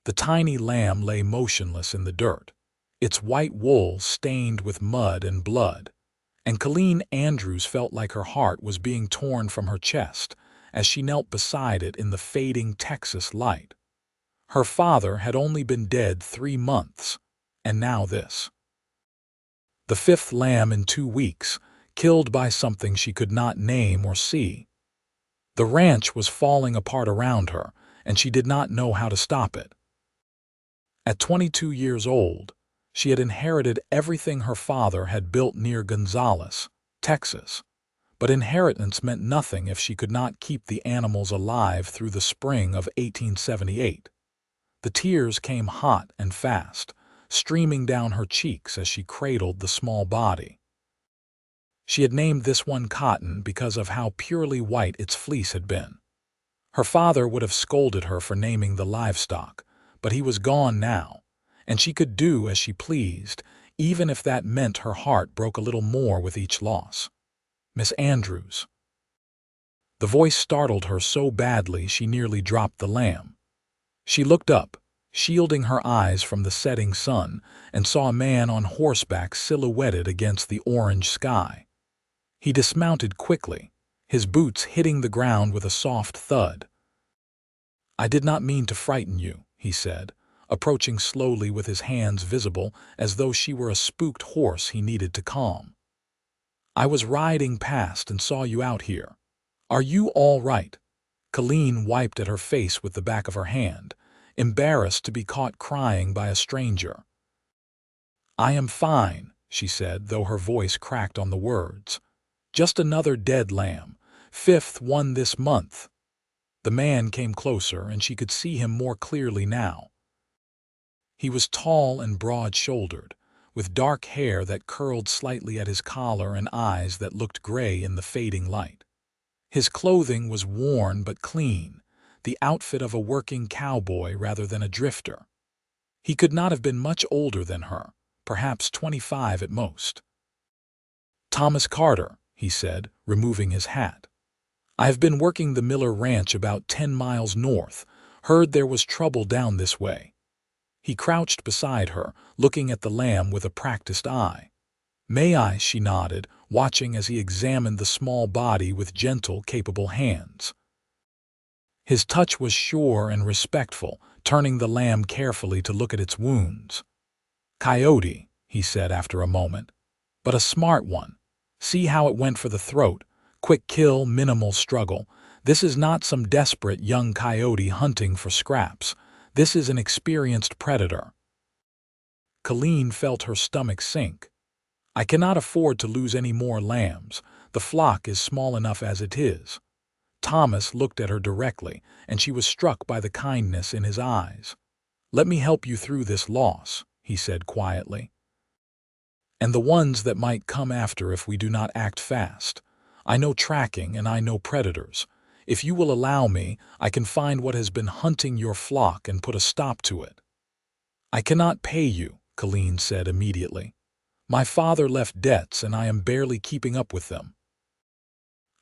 The tiny lamb lay motionless in the dirt, its white wool stained with mud and blood, and Colleen Andrews felt like her heart was being torn from her chest as she knelt beside it in the fading Texas light. Her father had only been dead 3 months, and now this. The fifth lamb in 2 weeks, killed by something she could not name or see. The ranch was falling apart around her, and she did not know how to stop it. At 22 years old, she had inherited everything her father had built near Gonzales, Texas, but inheritance meant nothing if she could not keep the animals alive through the spring of 1878. The tears came hot and fast, streaming down her cheeks as she cradled the small body. She had named this one Cotton because of how purely white its fleece had been. Her father would have scolded her for naming the livestock, but he was gone now, and she could do as she pleased, even if that meant her heart broke a little more with each loss. Miss Andrews. The voice startled her so badly she nearly dropped the lamb. She looked up, shielding her eyes from the setting sun, and saw a man on horseback silhouetted against the orange sky. He dismounted quickly, his boots hitting the ground with a soft thud. "I did not mean to frighten you," he said, approaching slowly with his hands visible as though she were a spooked horse he needed to calm. "I was riding past and saw you out here. Are you all right?" Colleen wiped at her face with the back of her hand, embarrassed to be caught crying by a stranger. "I am fine," she said, though her voice cracked on the words. "Just another dead lamb, 5th one this month." The man came closer, and she could see him more clearly now. He was tall and broad-shouldered, with dark hair that curled slightly at his collar and eyes that looked gray in the fading light. His clothing was worn but clean, the outfit of a working cowboy rather than a drifter. He could not have been much older than her, perhaps 25 at most. "Thomas Carter," he said, removing his hat. "I have been working the Miller Ranch about 10 miles north, heard there was trouble down this way." He crouched beside her, looking at the lamb with a practiced eye. "May I?" she nodded, watching as he examined the small body with gentle, capable hands. His touch was sure and respectful, turning the lamb carefully to look at its wounds. "Coyote," he said after a moment, "but a smart one. See how it went for the throat. Quick kill, minimal struggle. This is not some desperate young coyote hunting for scraps. This is an experienced predator." Colleen felt her stomach sink. "I cannot afford to lose any more lambs. The flock is small enough as it is." Thomas looked at her directly, and she was struck by the kindness in his eyes. "Let me help you through this loss," he said quietly. "And the ones that might come after if we do not act fast. I know tracking and I know predators. If you will allow me, I can find what has been hunting your flock and put a stop to it." "I cannot pay you," Colleen said immediately. "My father left debts and I am barely keeping up with them."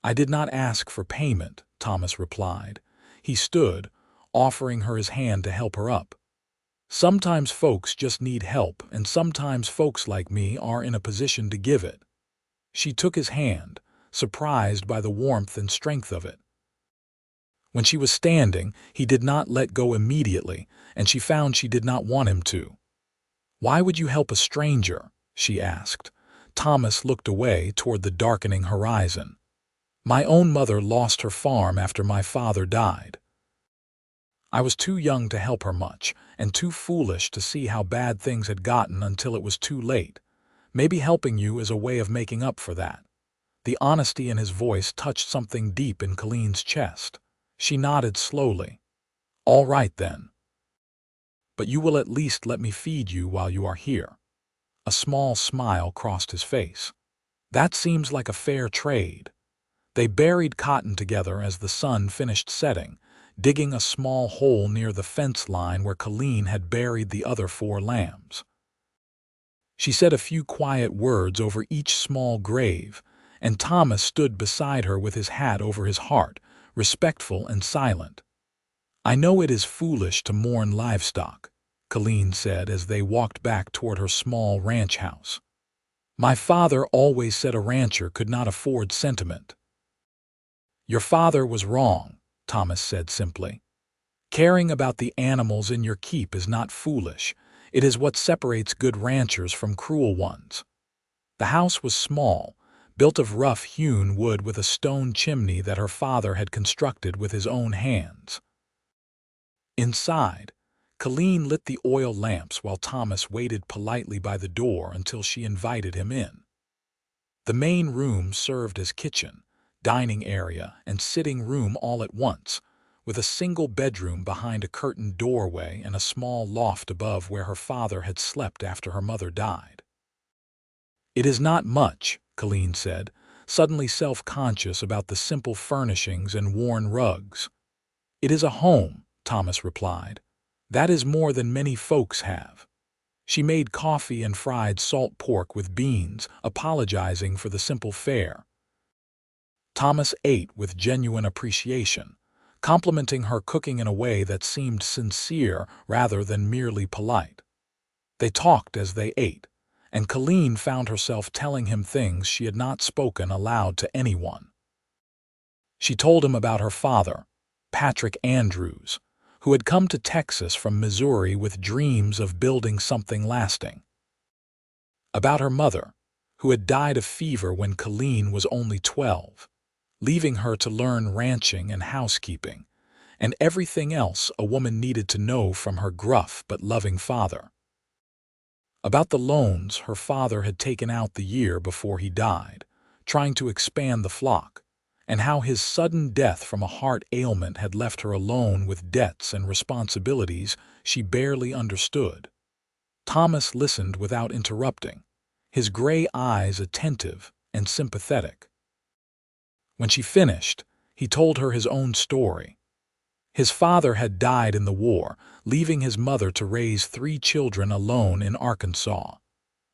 "I did not ask for payment," Thomas replied. He stood, offering her his hand to help her up. "Sometimes folks just need help, and sometimes folks like me are in a position to give it." She took his hand, surprised by the warmth and strength of it. When she was standing, he did not let go immediately, and she found she did not want him to. "Why would you help a stranger?" she asked. Thomas looked away toward the darkening horizon. "My own mother lost her farm after my father died. I was too young to help her much, and too foolish to see how bad things had gotten until it was too late. Maybe helping you is a way of making up for that." The honesty in his voice touched something deep in Colleen's chest. She nodded slowly. "All right then. But you will at least let me feed you while you are here." A small smile crossed his face. "That seems like a fair trade." They buried Cotton together as the sun finished setting, digging a small hole near the fence line where Colleen had buried the other 4 lambs. She said a few quiet words over each small grave, and Thomas stood beside her with his hat over his heart, respectful and silent. "I know it is foolish to mourn livestock," Colleen said as they walked back toward her small ranch house. "My father always said a rancher could not afford sentiment." "Your father was wrong," Thomas said simply. "Caring about the animals in your keep is not foolish. It is what separates good ranchers from cruel ones." The house was small, built of rough-hewn wood with a stone chimney that her father had constructed with his own hands. Inside, Colleen lit the oil lamps while Thomas waited politely by the door until she invited him in. The main room served as kitchen, dining area, and sitting room all at once, with a single bedroom behind a curtained doorway and a small loft above where her father had slept after her mother died. "It is not much," Colleen said, suddenly self-conscious about the simple furnishings and worn rugs. "It is a home," Thomas replied. "That is more than many folks have." She made coffee and fried salt pork with beans, apologizing for the simple fare. Thomas ate with genuine appreciation, complimenting her cooking in a way that seemed sincere rather than merely polite. They talked as they ate, and Colleen found herself telling him things she had not spoken aloud to anyone. She told him about her father, Patrick Andrews, who had come to Texas from Missouri with dreams of building something lasting. About her mother, who had died of fever when Colleen was only 12, leaving her to learn ranching and housekeeping, and everything else a woman needed to know from her gruff but loving father. About the loans her father had taken out the year before he died, trying to expand the flock, and how his sudden death from a heart ailment had left her alone with debts and responsibilities she barely understood. Thomas listened without interrupting, his gray eyes attentive and sympathetic. When she finished, he told her his own story. His father had died in the war, leaving his mother to raise 3 children alone in Arkansas.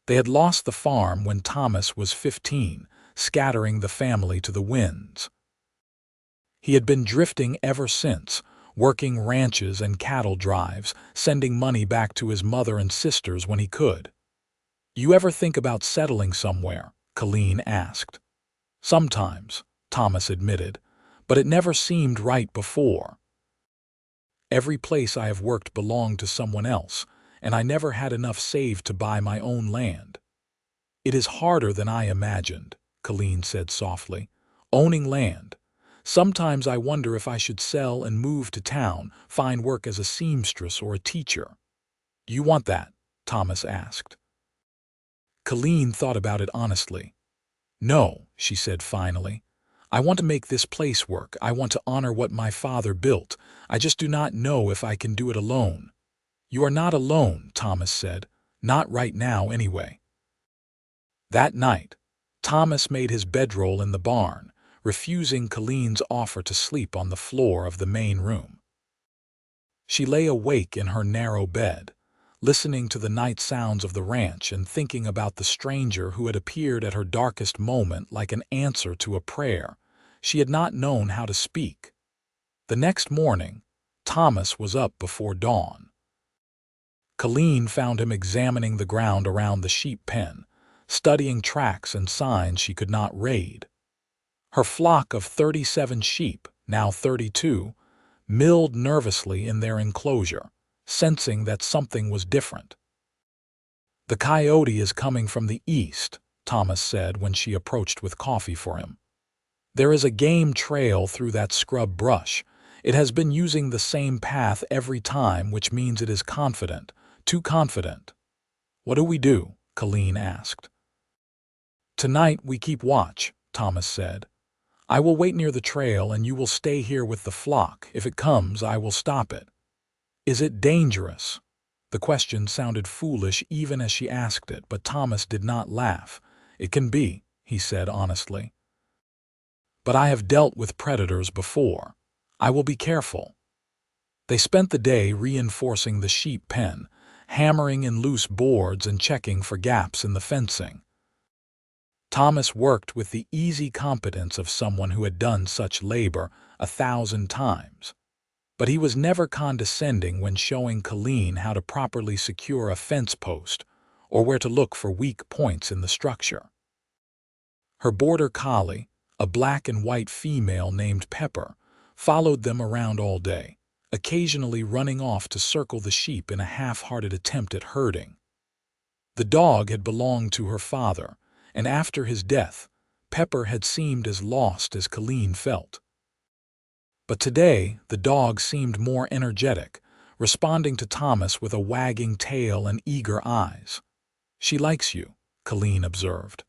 They had lost the farm when Thomas was 15, scattering the family to the winds. He had been drifting ever since, working ranches and cattle drives, sending money back to his mother and sisters when he could. "You ever think about settling somewhere?" Colleen asked. "Sometimes," Thomas admitted, "but it never seemed right before. Every place I have worked belonged to someone else, and I never had enough saved to buy my own land." "It is harder than I imagined," Colleen said softly. "Owning land. Sometimes I wonder if I should sell and move to town, find work as a seamstress or a teacher." "You want that?" Thomas asked. Colleen thought about it honestly. "No," she said finally. "I want to make this place work. I want to honor what my father built. I just do not know if I can do it alone." "You are not alone," Thomas said. "Not right now, anyway." That night, Thomas made his bedroll in the barn, refusing Colleen's offer to sleep on the floor of the main room. She lay awake in her narrow bed, listening to the night sounds of the ranch and thinking about the stranger who had appeared at her darkest moment like an answer to a prayer. She had not known how to speak. The next morning, Thomas was up before dawn. Colleen found him examining the ground around the sheep pen, studying tracks and signs she could not read. Her flock of 37 sheep, now 32, milled nervously in their enclosure, sensing that something was different. "The coyote is coming from the east," Thomas said when she approached with coffee for him. "There is a game trail through that scrub brush. It has been using the same path every time, which means it is confident, too confident." "What do we do?" Colleen asked. "Tonight we keep watch," Thomas said. "I will wait near the trail and you will stay here with the flock. If it comes, I will stop it." "Is it dangerous?" The question sounded foolish even as she asked it, but Thomas did not laugh. "It can be," he said honestly. "But I have dealt with predators before. I will be careful." They spent the day reinforcing the sheep pen, hammering in loose boards and checking for gaps in the fencing. Thomas worked with the easy competence of someone who had done such labor 1,000 times. but he was never condescending when showing Colleen how to properly secure a fence post or where to look for weak points in the structure. Her border collie, a black and white female named Pepper, followed them around all day, occasionally running off to circle the sheep in a half-hearted attempt at herding. The dog had belonged to her father, and after his death, Pepper had seemed as lost as Colleen felt. But today, the dog seemed more energetic, responding to Thomas with a wagging tail and eager eyes. "She likes you," Colleen observed.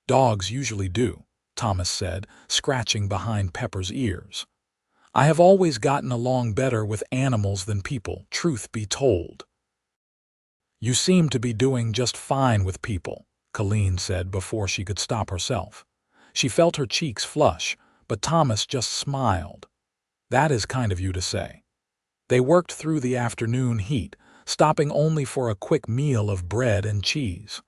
"Dogs usually do," Thomas said, scratching behind Pepper's ears. "I have always gotten along better with animals than people, truth be told." "You seem to be doing just fine with people," Colleen said before she could stop herself. She felt her cheeks flush, but Thomas just smiled. "That is kind of you to say." They worked through the afternoon heat, stopping only for a quick meal of bread and cheese.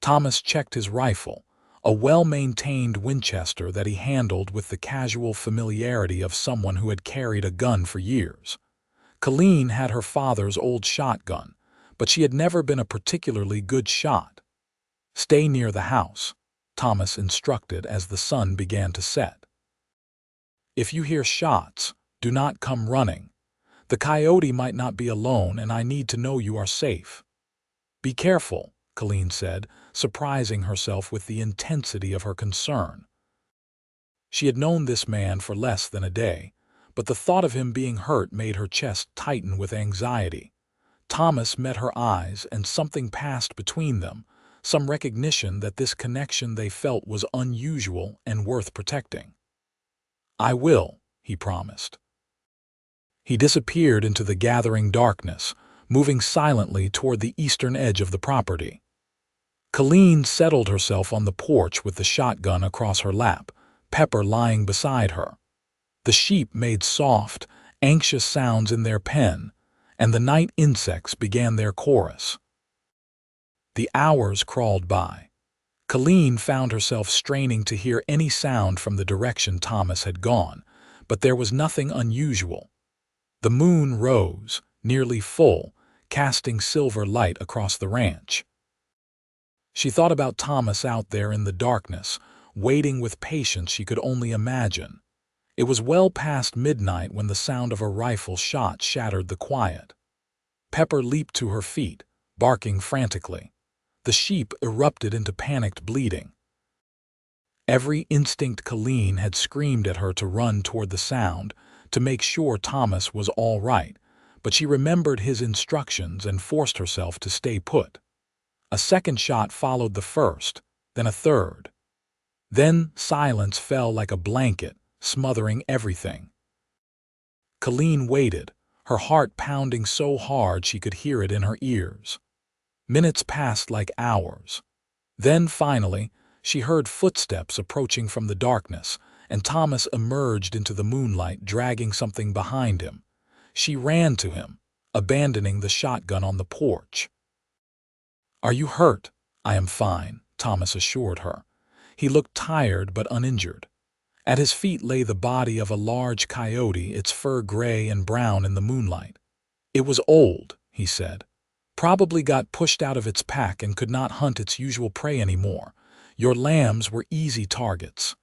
Thomas checked his rifle, a well-maintained Winchester that he handled with the casual familiarity of someone who had carried a gun for years. Colleen had her father's old shotgun, but she had never been a particularly good shot. "Stay near the house," Thomas instructed as the sun began to set. "If you hear shots, do not come running. The coyote might not be alone, and I need to know you are safe." "Be careful," Colleen said, surprising herself with the intensity of her concern. She had known this man for less than a day, but the thought of him being hurt made her chest tighten with anxiety. Thomas met her eyes, and something passed between them, some recognition that this connection they felt was unusual and worth protecting. "I will," he promised. He disappeared into the gathering darkness, moving silently toward the eastern edge of the property. Colleen settled herself on the porch with the shotgun across her lap, Pepper lying beside her. The sheep made soft, anxious sounds in their pen, and the night insects began their chorus. The hours crawled by. Colleen found herself straining to hear any sound from the direction Thomas had gone, but there was nothing unusual. The moon rose, nearly full, casting silver light across the ranch. She thought about Thomas out there in the darkness, waiting with patience she could only imagine. It was well past midnight when the sound of a rifle shot shattered the quiet. Pepper leaped to her feet, barking frantically. The sheep erupted into panicked bleating. Every instinct Colleen had screamed at her to run toward the sound, to make sure Thomas was all right, but she remembered his instructions and forced herself to stay put. A second shot followed the first, then a third. Then silence fell like a blanket, smothering everything. Colleen waited, her heart pounding so hard she could hear it in her ears. Minutes passed like hours. Then, finally, she heard footsteps approaching from the darkness, and Thomas emerged into the moonlight, dragging something behind him. She ran to him, abandoning the shotgun on the porch. "Are you hurt?" "I am fine," Thomas assured her. He looked tired but uninjured. At his feet lay the body of a large coyote, its fur gray and brown in the moonlight. "It was old," he said. "Probably got pushed out of its pack and could not hunt its usual prey anymore. Your lambs were easy targets."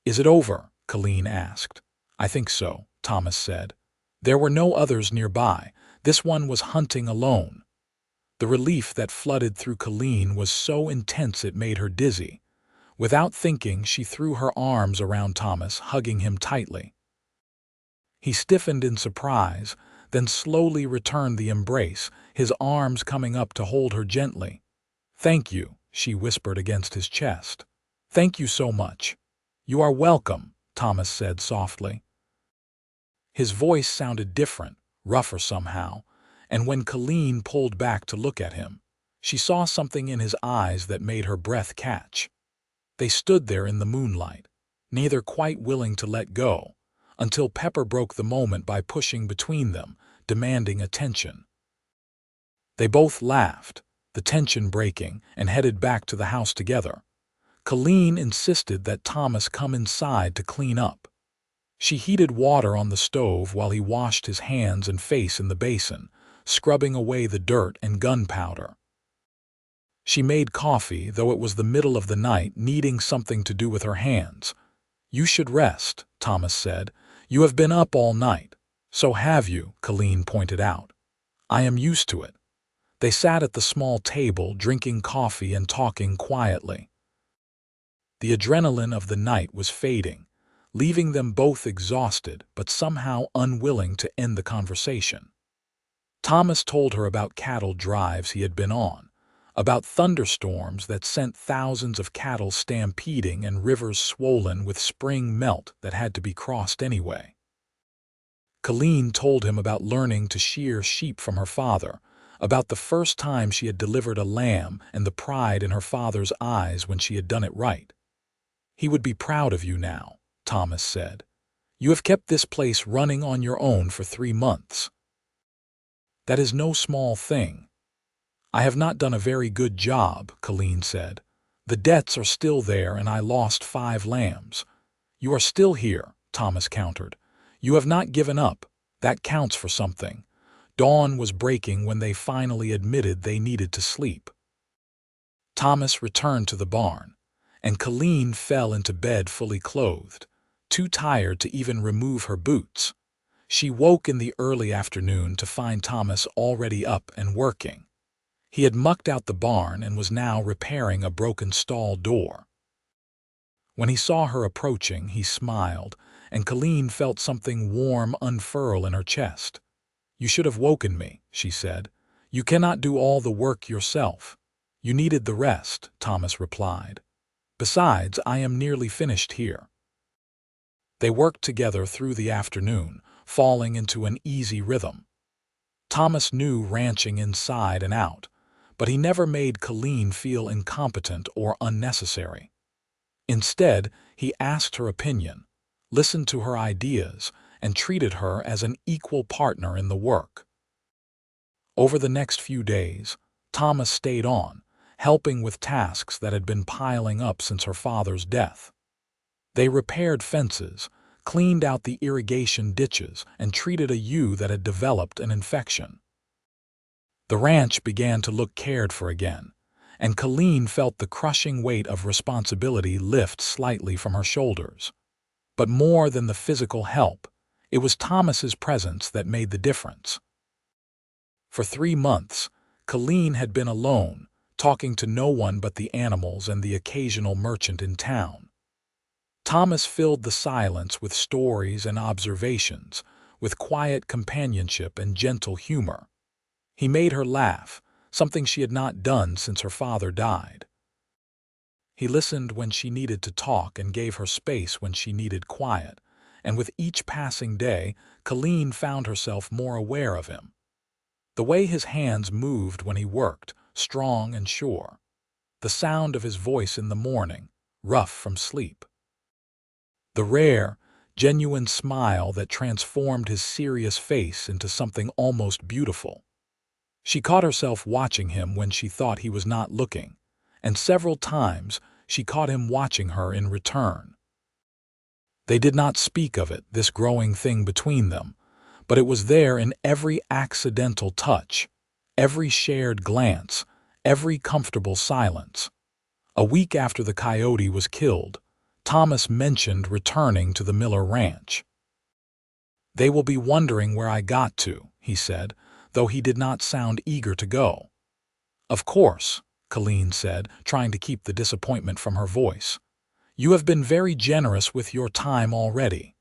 "Is it over?" Colleen asked. "I think so," Thomas said. There were no others nearby. This one was hunting alone. The relief that flooded through Colleen was so intense it made her dizzy. Without thinking, she threw her arms around Thomas, hugging him tightly. He stiffened in surprise, then slowly returned the embrace, his arms coming up to hold her gently. "Thank you," she whispered against his chest. "Thank you so much." "You are welcome," Thomas said softly. His voice sounded different, rougher somehow, and when Colleen pulled back to look at him, she saw something in his eyes that made her breath catch. They stood there in the moonlight, neither quite willing to let go, until Pepper broke the moment by pushing between them, demanding attention. They both laughed, the tension breaking, and headed back to the house together. Colleen insisted that Thomas come inside to clean up. She heated water on the stove while he washed his hands and face in the basin, scrubbing away the dirt and gunpowder. She made coffee, though it was the middle of the night, needing something to do with her hands. "You should rest," Thomas said. "You have been up all night." "So have you," Colleen pointed out. "I am used to it." They sat at the small table, drinking coffee and talking quietly. The adrenaline of the night was fading, leaving them both exhausted but somehow unwilling to end the conversation. Thomas told her about cattle drives he had been on, about thunderstorms that sent thousands of cattle stampeding and rivers swollen with spring melt that had to be crossed anyway. Colleen told him about learning to shear sheep from her father, about the first time she had delivered a lamb and the pride in her father's eyes when she had done it right. "He would be proud of you now," Thomas said. "You have kept this place running on your own for 3 months. That is no small thing." "I have not done a very good job," Colleen said. "The debts are still there and I lost 5 lambs. "You are still here," Thomas countered. "You have not given up. That counts for something." Dawn was breaking when they finally admitted they needed to sleep. Thomas returned to the barn, and Colleen fell into bed fully clothed, too tired to even remove her boots. She woke in the early afternoon to find Thomas already up and working. He had mucked out the barn and was now repairing a broken stall door. When he saw her approaching, he smiled, and Colleen felt something warm unfurl in her chest. "You should have woken me," she said. "You cannot do all the work yourself." "You needed the rest," Thomas replied. "Besides, I am nearly finished here." They worked together through the afternoon, falling into an easy rhythm. Thomas knew ranching inside and out, but he never made Colleen feel incompetent or unnecessary. Instead, he asked her opinion, listened to her ideas, and treated her as an equal partner in the work. Over the next few days, Thomas stayed on, helping with tasks that had been piling up since her father's death. They repaired fences, cleaned out the irrigation ditches, and treated a ewe that had developed an infection. The ranch began to look cared for again, and Colleen felt the crushing weight of responsibility lift slightly from her shoulders. But more than the physical help, it was Thomas's presence that made the difference. For 3 months, Colleen had been alone, talking to no one but the animals and the occasional merchant in town. Thomas filled the silence with stories and observations, with quiet companionship and gentle humor. He made her laugh, something she had not done since her father died. He listened when she needed to talk and gave her space when she needed quiet, and with each passing day, Colleen found herself more aware of him. The way his hands moved when he worked, strong and sure. The sound of his voice in the morning, rough from sleep. The rare, genuine smile that transformed his serious face into something almost beautiful. She caught herself watching him when she thought he was not looking, and several times she caught him watching her in return. They did not speak of it, this growing thing between them, but it was there in every accidental touch, every shared glance, every comfortable silence. A week after the coyote was killed, Thomas mentioned returning to the Miller Ranch. "They will be wondering where I got to," he said, though he did not sound eager to go. "Of course," Colleen said, trying to keep the disappointment from her voice. "You have been very generous with your time already."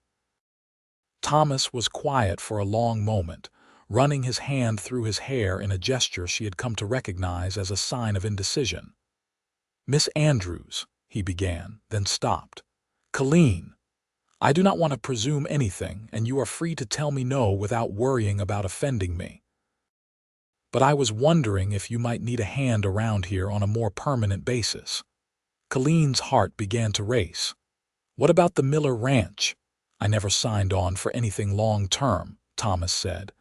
Thomas was quiet for a long moment, running his hand through his hair in a gesture she had come to recognize as a sign of indecision. "Miss Andrews," he began, then stopped. "Colleen, I do not want to presume anything, and you are free to tell me no without worrying about offending me. But I was wondering if you might need a hand around here on a more permanent basis." Colleen's heart began to race. "What about the Miller Ranch?" "I never signed on for anything long-term," Thomas said.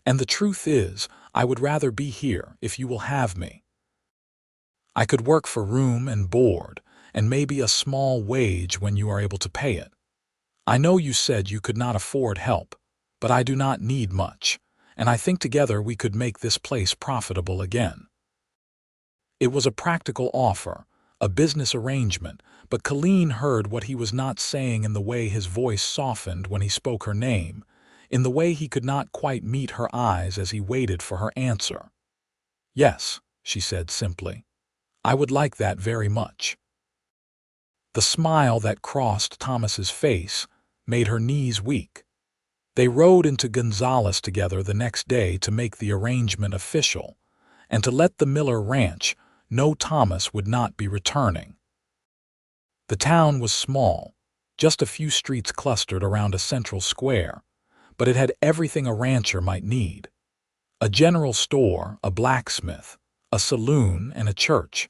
"And the truth is, I would rather be here if you will have me. I could work for room and board, and maybe a small wage when you are able to pay it. I know you said you could not afford help, but I do not need much, and I think together we could make this place profitable again." It was a practical offer, a business arrangement, but Colleen heard what he was not saying in the way his voice softened when he spoke her name, in the way he could not quite meet her eyes as he waited for her answer. "Yes," she said simply. "I would like that very much." The smile that crossed Thomas's face made her knees weak. They rode into Gonzales together the next day to make the arrangement official, and to let the Miller ranch know Thomas would not be returning. The town was small, just a few streets clustered around a central square, but it had everything a rancher might need: a general store, a blacksmith, a saloon, and a church.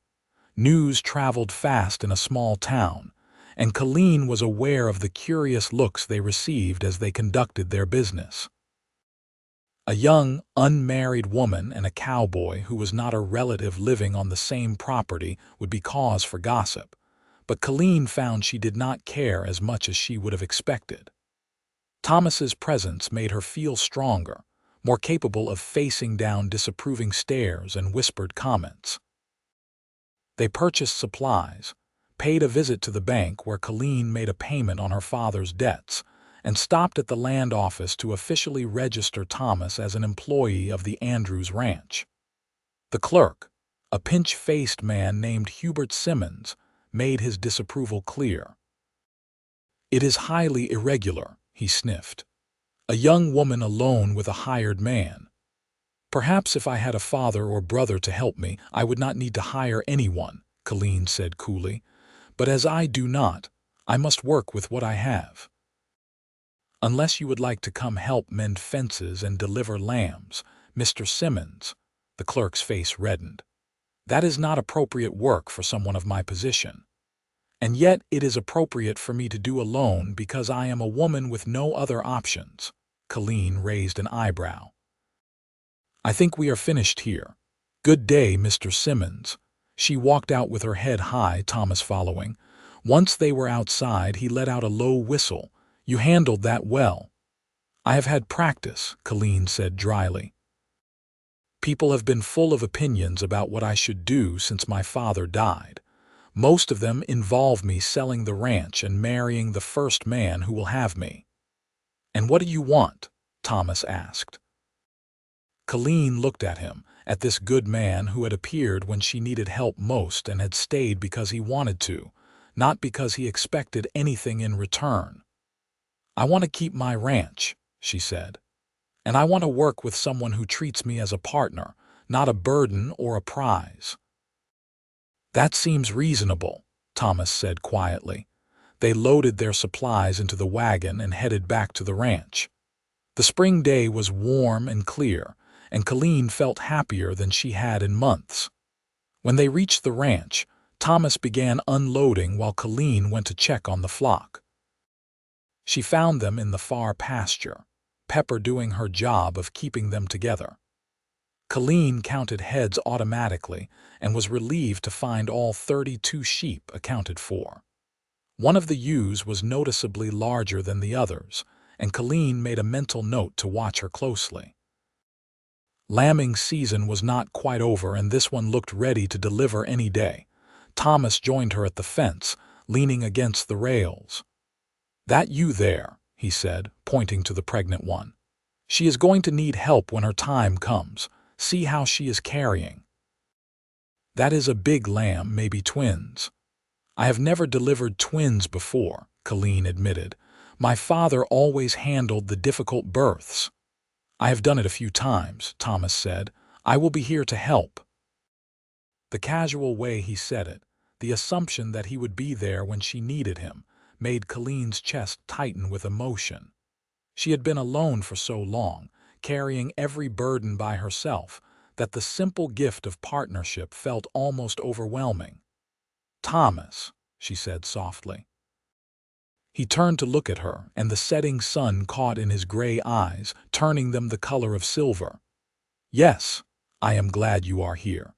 News traveled fast in a small town, and Colleen was aware of the curious looks they received as they conducted their business. A young, unmarried woman and a cowboy who was not a relative living on the same property would be cause for gossip, but Colleen found she did not care as much as she would have expected. Thomas's presence made her feel stronger, more capable of facing down disapproving stares and whispered comments. They purchased supplies, paid a visit to the bank where Colleen made a payment on her father's debts, and stopped at the land office to officially register Thomas as an employee of the Andrews Ranch. The clerk, a pinch-faced man named Hubert Simmons, made his disapproval clear. "It is highly irregular," he sniffed. "A young woman alone with a hired man. Perhaps if I had a father or brother to help me, I would not need to hire anyone," Colleen said coolly. "But as I do not, I must work with what I have." "Unless you would like to come help mend fences and deliver lambs, Mr. Simmons," the clerk's face reddened. "That is not appropriate work for someone of my position. And yet it is appropriate for me to do alone because I am a woman with no other options." Colleen raised an eyebrow. "I think we are finished here. Good day, Mr. Simmons." She walked out with her head high, Thomas following. Once they were outside, he let out a low whistle. "You handled that well." "I have had practice," Colleen said dryly. "People have been full of opinions about what I should do since my father died. Most of them involve me selling the ranch and marrying the first man who will have me." "And what do you want?" Thomas asked. Colleen looked at him, at this good man who had appeared when she needed help most and had stayed because he wanted to, not because he expected anything in return. "I want to keep my ranch," she said. "And I want to work with someone who treats me as a partner, not a burden or a prize." "That seems reasonable," Thomas said quietly. They loaded their supplies into the wagon and headed back to the ranch. The spring day was warm and clear, and Colleen felt happier than she had in months. When they reached the ranch, Thomas began unloading while Colleen went to check on the flock. She found them in the far pasture, Pepper doing her job of keeping them together. Colleen counted heads automatically and was relieved to find all 32 sheep accounted for. One of the ewes was noticeably larger than the others, and Colleen made a mental note to watch her closely. Lambing season was not quite over, and this one looked ready to deliver any day. Thomas joined her at the fence, leaning against the rails. "That ewe there," he said, pointing to the pregnant one. "She is going to need help when her time comes. See how she is carrying." "That is a big lamb, maybe twins." "I have never delivered twins before," Colleen admitted. "My father always handled the difficult births." "I have done it a few times," Thomas said. "I will be here to help." The casual way he said it, the assumption that he would be there when she needed him, made Colleen's chest tighten with emotion. She had been alone for so long, carrying every burden by herself, that the simple gift of partnership felt almost overwhelming. "Thomas," she said softly. He turned to look at her, and the setting sun caught in his gray eyes, turning them the color of silver. "Yes, I am glad you are here."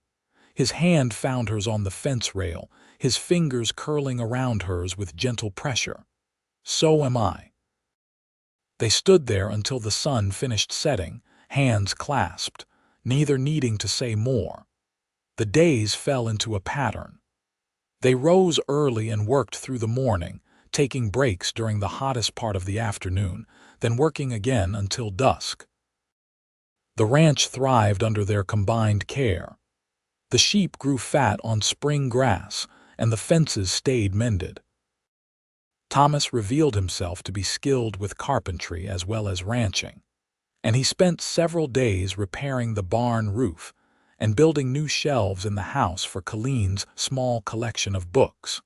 His hand found hers on the fence rail, his fingers curling around hers with gentle pressure. "So am I." They stood there until the sun finished setting, hands clasped, neither needing to say more. The days fell into a pattern. They rose early and worked through the morning, taking breaks during the hottest part of the afternoon, then working again until dusk. The ranch thrived under their combined care. The sheep grew fat on spring grass, and the fences stayed mended. Thomas revealed himself to be skilled with carpentry as well as ranching, and he spent several days repairing the barn roof and building new shelves in the house for Colleen's small collection of books.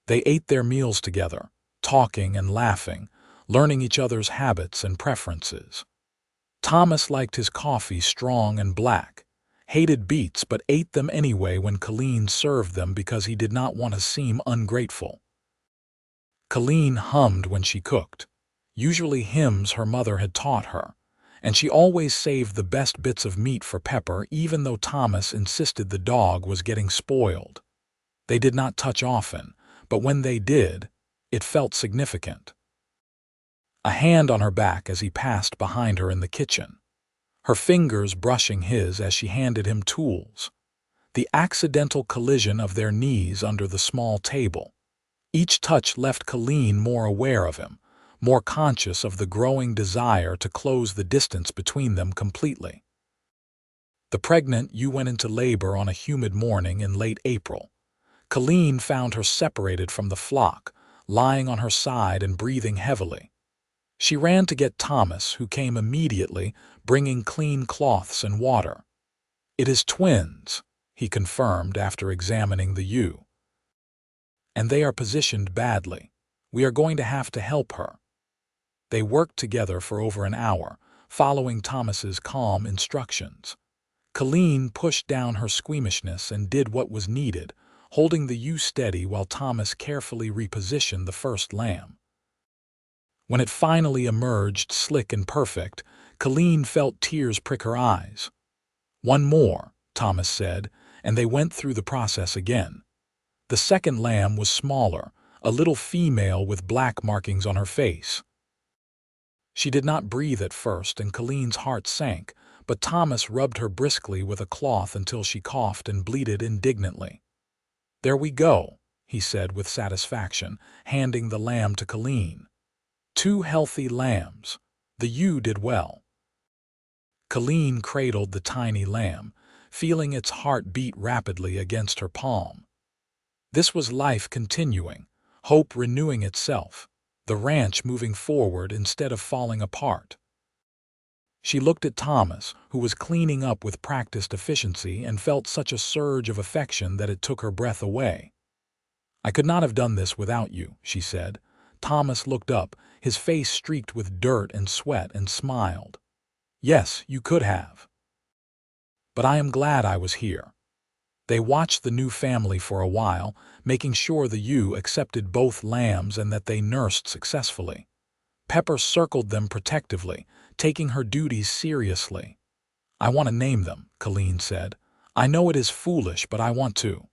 They ate their meals together, talking and laughing, learning each other's habits and preferences. Thomas liked his coffee strong and black, hated beets but ate them anyway when Colleen served them because he did not want to seem ungrateful. Colleen hummed when she cooked, usually hymns her mother had taught her, and she always saved the best bits of meat for Pepper even though Thomas insisted the dog was getting spoiled. They did not touch often, but when they did, it felt significant. A hand on her back as he passed behind her in the kitchen, her fingers brushing his as she handed him tools. The accidental collision of their knees under the small table. Each touch left Colleen more aware of him, more conscious of the growing desire to close the distance between them completely. The pregnant ewe went into labor on a humid morning in late April. Colleen found her separated from the flock, lying on her side and breathing heavily. She ran to get Thomas, who came immediately, bringing clean cloths and water. "It is twins," he confirmed after examining the ewe. "And they are positioned badly. We are going to have to help her." They worked together for over an hour, following Thomas's calm instructions. Colleen pushed down her squeamishness and did what was needed, holding the ewe steady while Thomas carefully repositioned the first lamb. When it finally emerged slick and perfect, Colleen felt tears prick her eyes. "One more," Thomas said, and they went through the process again. The second lamb was smaller, a little female with black markings on her face. She did not breathe at first, and Colleen's heart sank, but Thomas rubbed her briskly with a cloth until she coughed and bleated indignantly. "There we go," he said with satisfaction, handing the lamb to Colleen. "Two healthy lambs. The ewe did well." Colleen cradled the tiny lamb, feeling its heart beat rapidly against her palm. This was life continuing, hope renewing itself, the ranch moving forward instead of falling apart. She looked at Thomas, who was cleaning up with practiced efficiency, and felt such a surge of affection that it took her breath away. "I could not have done this without you," she said. Thomas looked up, his face streaked with dirt and sweat, and smiled. "Yes, you could have. But I am glad I was here." They watched the new family for a while, making sure the ewe accepted both lambs and that they nursed successfully. Pepper circled them protectively, taking her duties seriously. "I want to name them," Colleen said. "I know it is foolish, but I want to."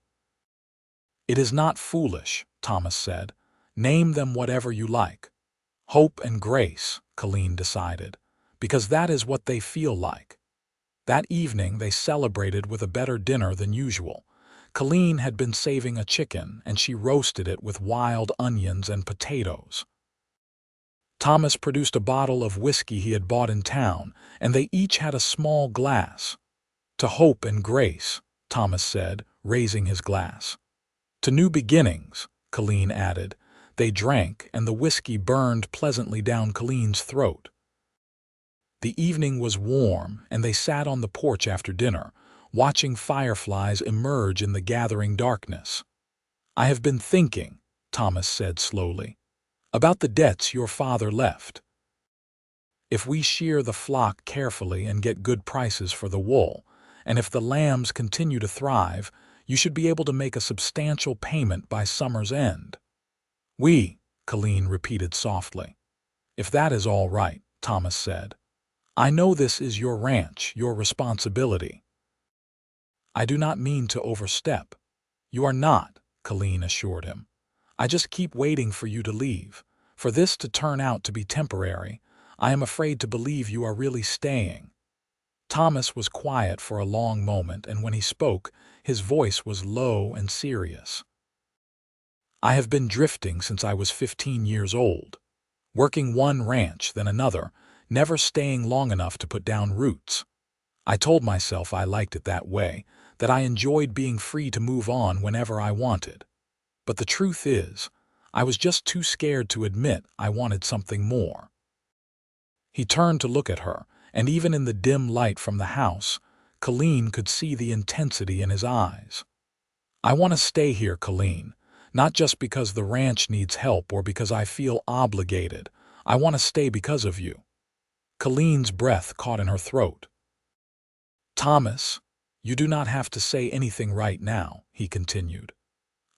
"It is not foolish," Thomas said. "Name them whatever you like." "Hope and Grace," Colleen decided, "because that is what they feel like." That evening they celebrated with a better dinner than usual. Colleen had been saving a chicken, and she roasted it with wild onions and potatoes. Thomas produced a bottle of whiskey he had bought in town, and they each had a small glass. "To Hope and Grace," Thomas said, raising his glass. "To new beginnings," Colleen added. They drank, and the whiskey burned pleasantly down Colleen's throat. The evening was warm, and they sat on the porch after dinner, watching fireflies emerge in the gathering darkness. "I have been thinking," Thomas said slowly, "about the debts your father left. If we shear the flock carefully and get good prices for the wool, and if the lambs continue to thrive, you should be able to make a substantial payment by summer's end." Colleen repeated softly. "If that is all right," Thomas said. "I know this is your ranch, your responsibility." "I do not mean to overstep." "You are not," Colleen assured him. "I just keep waiting for you to leave. For this to turn out to be temporary, I am afraid to believe you are really staying." Thomas was quiet for a long moment, and when he spoke, his voice was low and serious. "I have been drifting since I was 15 years old, working one ranch, then another, never staying long enough to put down roots. I told myself I liked it that way, that I enjoyed being free to move on whenever I wanted. But the truth is, I was just too scared to admit I wanted something more." He turned to look at her, and even in the dim light from the house, Colleen could see the intensity in his eyes. "I want to stay here, Colleen, not just because the ranch needs help or because I feel obligated. I want to stay because of you." Colleen's breath caught in her throat. "Thomas, you do not have to say anything right now," he continued.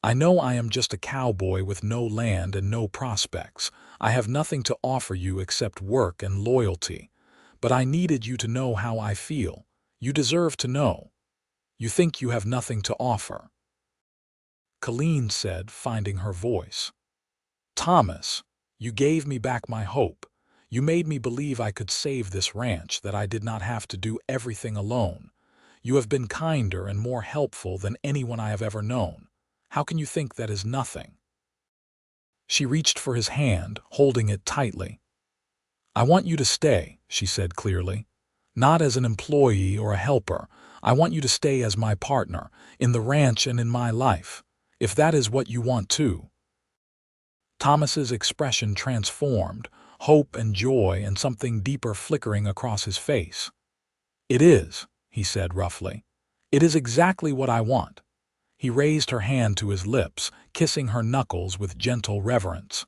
"I know I am just a cowboy with no land and no prospects. I have nothing to offer you except work and loyalty. But I needed you to know how I feel. You deserve to know. You think you have nothing to offer," Colleen said, finding her voice. "Thomas, you gave me back my hope. You made me believe I could save this ranch, that I did not have to do everything alone. You have been kinder and more helpful than anyone I have ever known. How can you think that is nothing?" She reached for his hand, holding it tightly. "I want you to stay," she said clearly. "Not as an employee or a helper. I want you to stay as my partner, in the ranch and in my life, if that is what you want too." Thomas's expression transformed, hope and joy and something deeper flickering across his face. "It is," he said roughly. "It is exactly what I want." He raised her hand to his lips, kissing her knuckles with gentle reverence.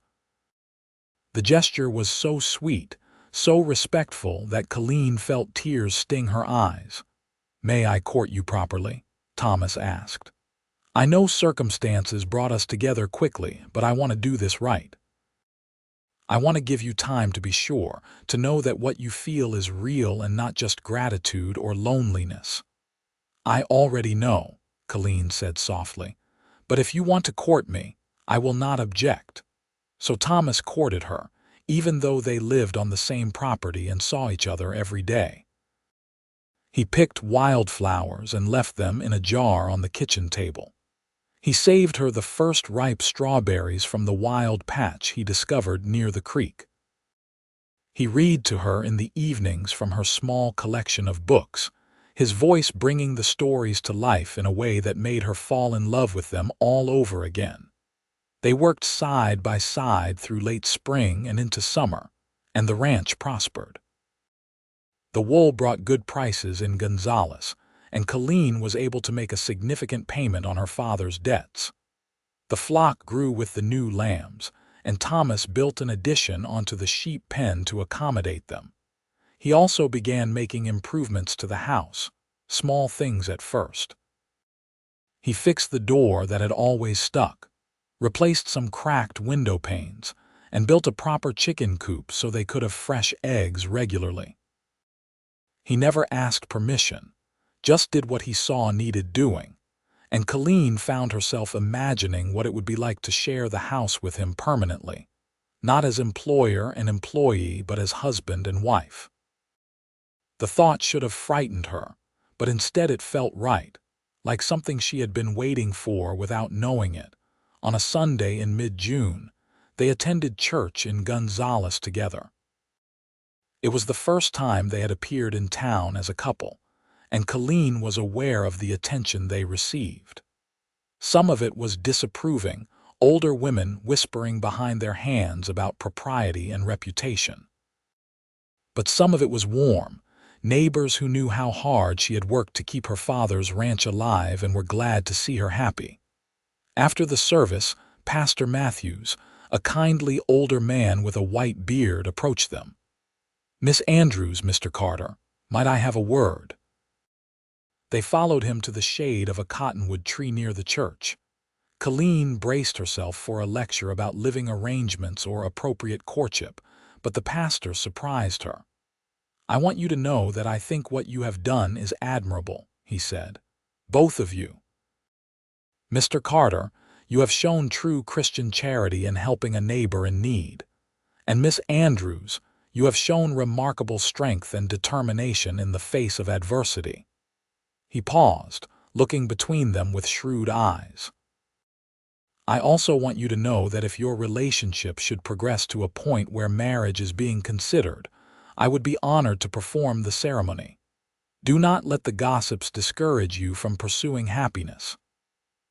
The gesture was so sweet, so respectful, that Colleen felt tears sting her eyes. "May I court you properly?" Thomas asked. "I know circumstances brought us together quickly, but I want to do this right. I want to give you time to be sure, to know that what you feel is real and not just gratitude or loneliness." "I already know," Colleen said softly. "But if you want to court me, I will not object." So Thomas courted her, even though they lived on the same property and saw each other every day. He picked wildflowers and left them in a jar on the kitchen table. He saved her the first ripe strawberries from the wild patch he discovered near the creek. He read to her in the evenings from her small collection of books, his voice bringing the stories to life in a way that made her fall in love with them all over again. They worked side by side through late spring and into summer, and the ranch prospered. The wool brought good prices in Gonzales, and Colleen was able to make a significant payment on her father's debts. The flock grew with the new lambs, and Thomas built an addition onto the sheep pen to accommodate them. He also began making improvements to the house, small things at first. He fixed the door that had always stuck, replaced some cracked window panes, and built a proper chicken coop so they could have fresh eggs regularly. He never asked permission, just did what he saw needed doing, and Colleen found herself imagining what it would be like to share the house with him permanently, not as employer and employee but as husband and wife. The thought should have frightened her, but instead it felt right, like something she had been waiting for without knowing it. On a Sunday in mid-June, they attended church in Gonzales together. It was the first time they had appeared in town as a couple, and Colleen was aware of the attention they received. Some of it was disapproving, older women whispering behind their hands about propriety and reputation. But some of it was warm, neighbors who knew how hard she had worked to keep her father's ranch alive and were glad to see her happy. After the service, Pastor Matthews, a kindly older man with a white beard, approached them. "Miss Andrews, Mr. Carter, might I have a word?" They followed him to the shade of a cottonwood tree near the church. Colleen braced herself for a lecture about living arrangements or appropriate courtship, but the pastor surprised her. "I want you to know that I think what you have done is admirable," he said. "Both of you. Mr. Carter, you have shown true Christian charity in helping a neighbor in need. And Miss Andrews, you have shown remarkable strength and determination in the face of adversity." He paused, looking between them with shrewd eyes. "I also want you to know that if your relationship should progress to a point where marriage is being considered, I would be honored to perform the ceremony. Do not let the gossips discourage you from pursuing happiness."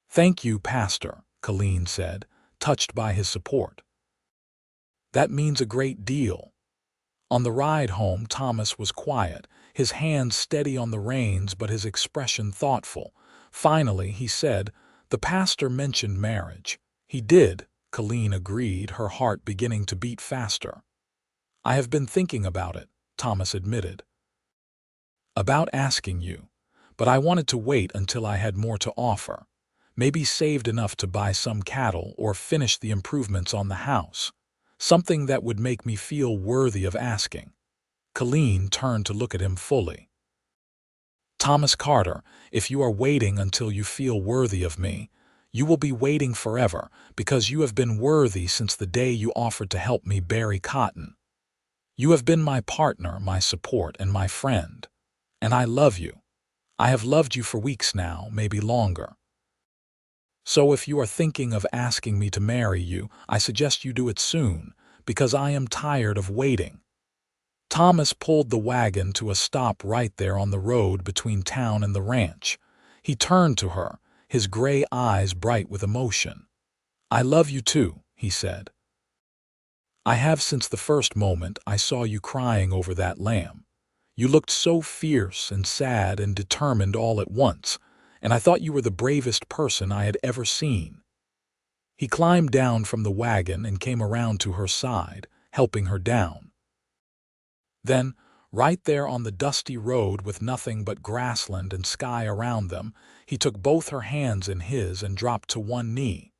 "Thank you, Pastor," Colleen said, touched by his support. "That means a great deal." On the ride home, Thomas was quiet, his hands steady on the reins but his expression thoughtful. Finally, he said, "The pastor mentioned marriage." "He did," Colleen agreed, her heart beginning to beat faster. "I have been thinking about it," Thomas admitted. "About asking you, but I wanted to wait until I had more to offer. Maybe saved enough to buy some cattle or finish the improvements on the house. Something that would make me feel worthy of asking." Colleen turned to look at him fully. "Thomas Carter, if you are waiting until you feel worthy of me, you will be waiting forever, because you have been worthy since the day you offered to help me bury cotton. You have been my partner, my support, and my friend. And I love you. I have loved you for weeks now, maybe longer. So if you are thinking of asking me to marry you, I suggest you do it soon, because I am tired of waiting." Thomas pulled the wagon to a stop right there on the road between town and the ranch. He turned to her, his gray eyes bright with emotion. "I love you too," he said. "I have since the first moment I saw you crying over that lamb. You looked so fierce and sad and determined all at once, and I thought you were the bravest person I had ever seen." He climbed down from the wagon and came around to her side, helping her down. Then, right there on the dusty road with nothing but grassland and sky around them, he took both her hands in his and dropped to one knee.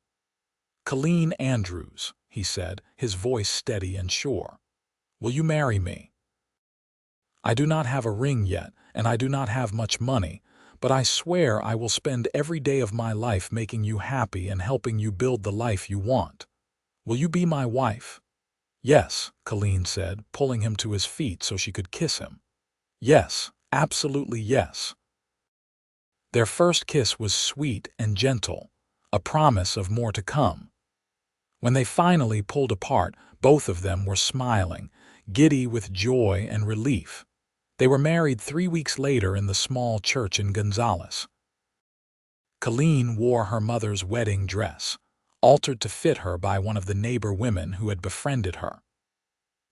"Colleen Andrews," he said, his voice steady and sure, "will you marry me? I do not have a ring yet, and I do not have much money, but I swear I will spend every day of my life making you happy and helping you build the life you want. Will you be my wife?" "Yes," Colleen said, pulling him to his feet so she could kiss him. "Yes, absolutely yes." Their first kiss was sweet and gentle, a promise of more to come. When they finally pulled apart, both of them were smiling, giddy with joy and relief. They were married 3 weeks later in the small church in Gonzales. Colleen wore her mother's wedding dress, altered to fit her by one of the neighbor women who had befriended her.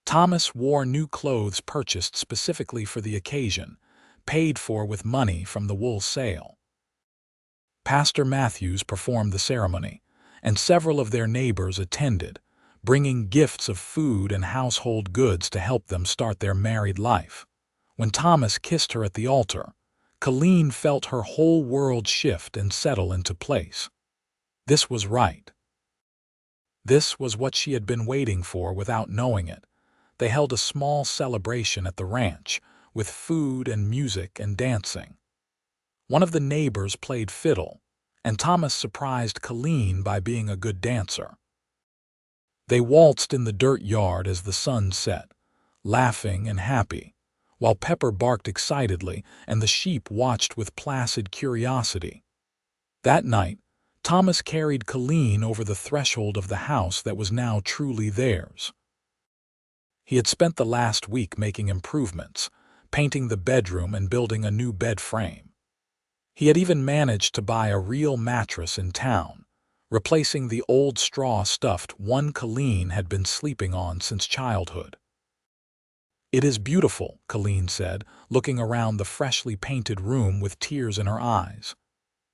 Thomas wore new clothes purchased specifically for the occasion, paid for with money from the wool sale. Pastor Matthews performed the ceremony, and several of their neighbors attended, bringing gifts of food and household goods to help them start their married life. When Thomas kissed her at the altar, Colleen felt her whole world shift and settle into place. This was right. This was what she had been waiting for without knowing it. They held a small celebration at the ranch, with food and music and dancing. One of the neighbors played fiddle, and Thomas surprised Colleen by being a good dancer. They waltzed in the dirt yard as the sun set, laughing and happy, while Pepper barked excitedly and the sheep watched with placid curiosity. That night, Thomas carried Colleen over the threshold of the house that was now truly theirs. He had spent the last week making improvements, painting the bedroom and building a new bed frame. He had even managed to buy a real mattress in town, replacing the old straw stuffed one Colleen had been sleeping on since childhood. "It is beautiful," Colleen said, looking around the freshly painted room with tears in her eyes.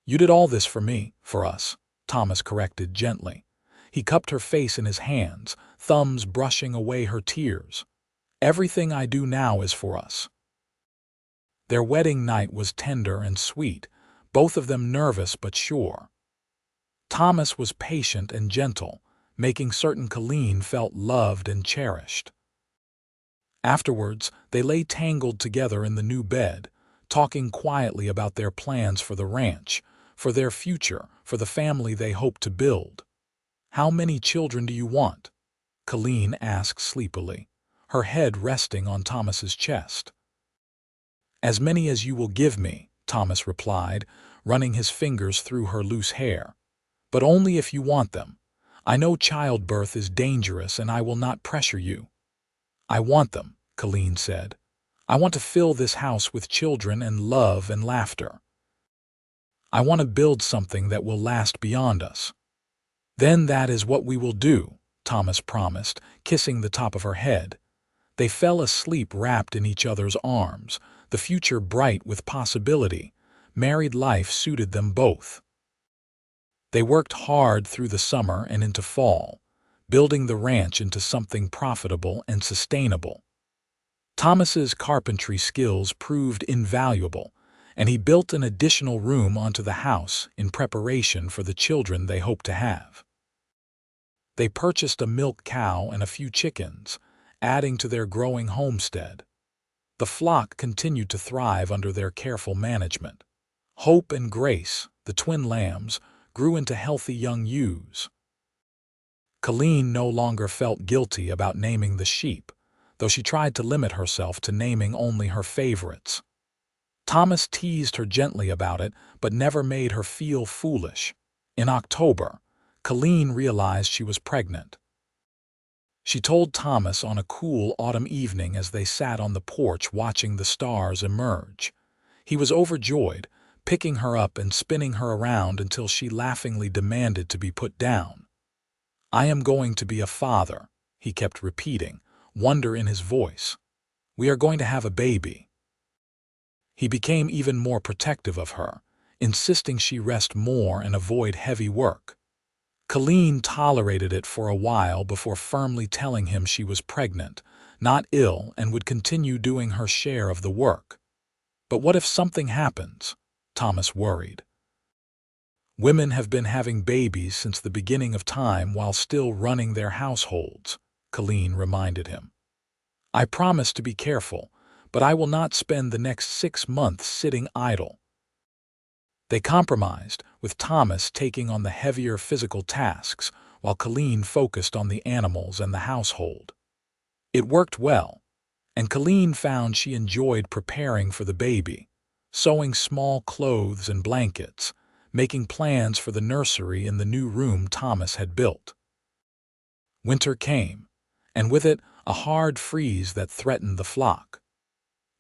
"You did all this for me, for us," Thomas corrected gently. He cupped her face in his hands, thumbs brushing away her tears. "Everything I do now is for us." Their wedding night was tender and sweet, both of them nervous but sure. Thomas was patient and gentle, making certain Colleen felt loved and cherished. Afterwards, they lay tangled together in the new bed, talking quietly about their plans for the ranch, for their future, for the family they hoped to build. "How many children do you want?" Colleen asked sleepily, her head resting on Thomas's chest. "As many as you will give me," Thomas replied, running his fingers through her loose hair. "But only if you want them. I know childbirth is dangerous and I will not pressure you." "I want them," Colleen said. "I want to fill this house with children and love and laughter. I want to build something that will last beyond us." "Then that is what we will do," Thomas promised, kissing the top of her head. They fell asleep wrapped in each other's arms, the future bright with possibility. Married life suited them both. They worked hard through the summer and into fall, building the ranch into something profitable and sustainable. Thomas's carpentry skills proved invaluable, and he built an additional room onto the house in preparation for the children they hoped to have. They purchased a milk cow and a few chickens, adding to their growing homestead. The flock continued to thrive under their careful management. Hope and Grace, the twin lambs, grew into healthy young ewes. Colleen no longer felt guilty about naming the sheep, though she tried to limit herself to naming only her favorites. Thomas teased her gently about it, but never made her feel foolish. In October, Colleen realized she was pregnant. She told Thomas on a cool autumn evening as they sat on the porch watching the stars emerge. He was overjoyed, picking her up and spinning her around until she laughingly demanded to be put down. "I am going to be a father," he kept repeating, wonder in his voice. "We are going to have a baby." He became even more protective of her, insisting she rest more and avoid heavy work. Colleen tolerated it for a while before firmly telling him she was pregnant, not ill, and would continue doing her share of the work. But what if something happens? Thomas worried. "Women have been having babies since the beginning of time while still running their households," Colleen reminded him. "I promise to be careful, but I will not spend the next 6 months sitting idle." They compromised, with Thomas taking on the heavier physical tasks while Colleen focused on the animals and the household. It worked well, and Colleen found she enjoyed preparing for the baby, sewing small clothes and blankets, making plans for the nursery in the new room Thomas had built. Winter came, and with it a hard freeze that threatened the flock.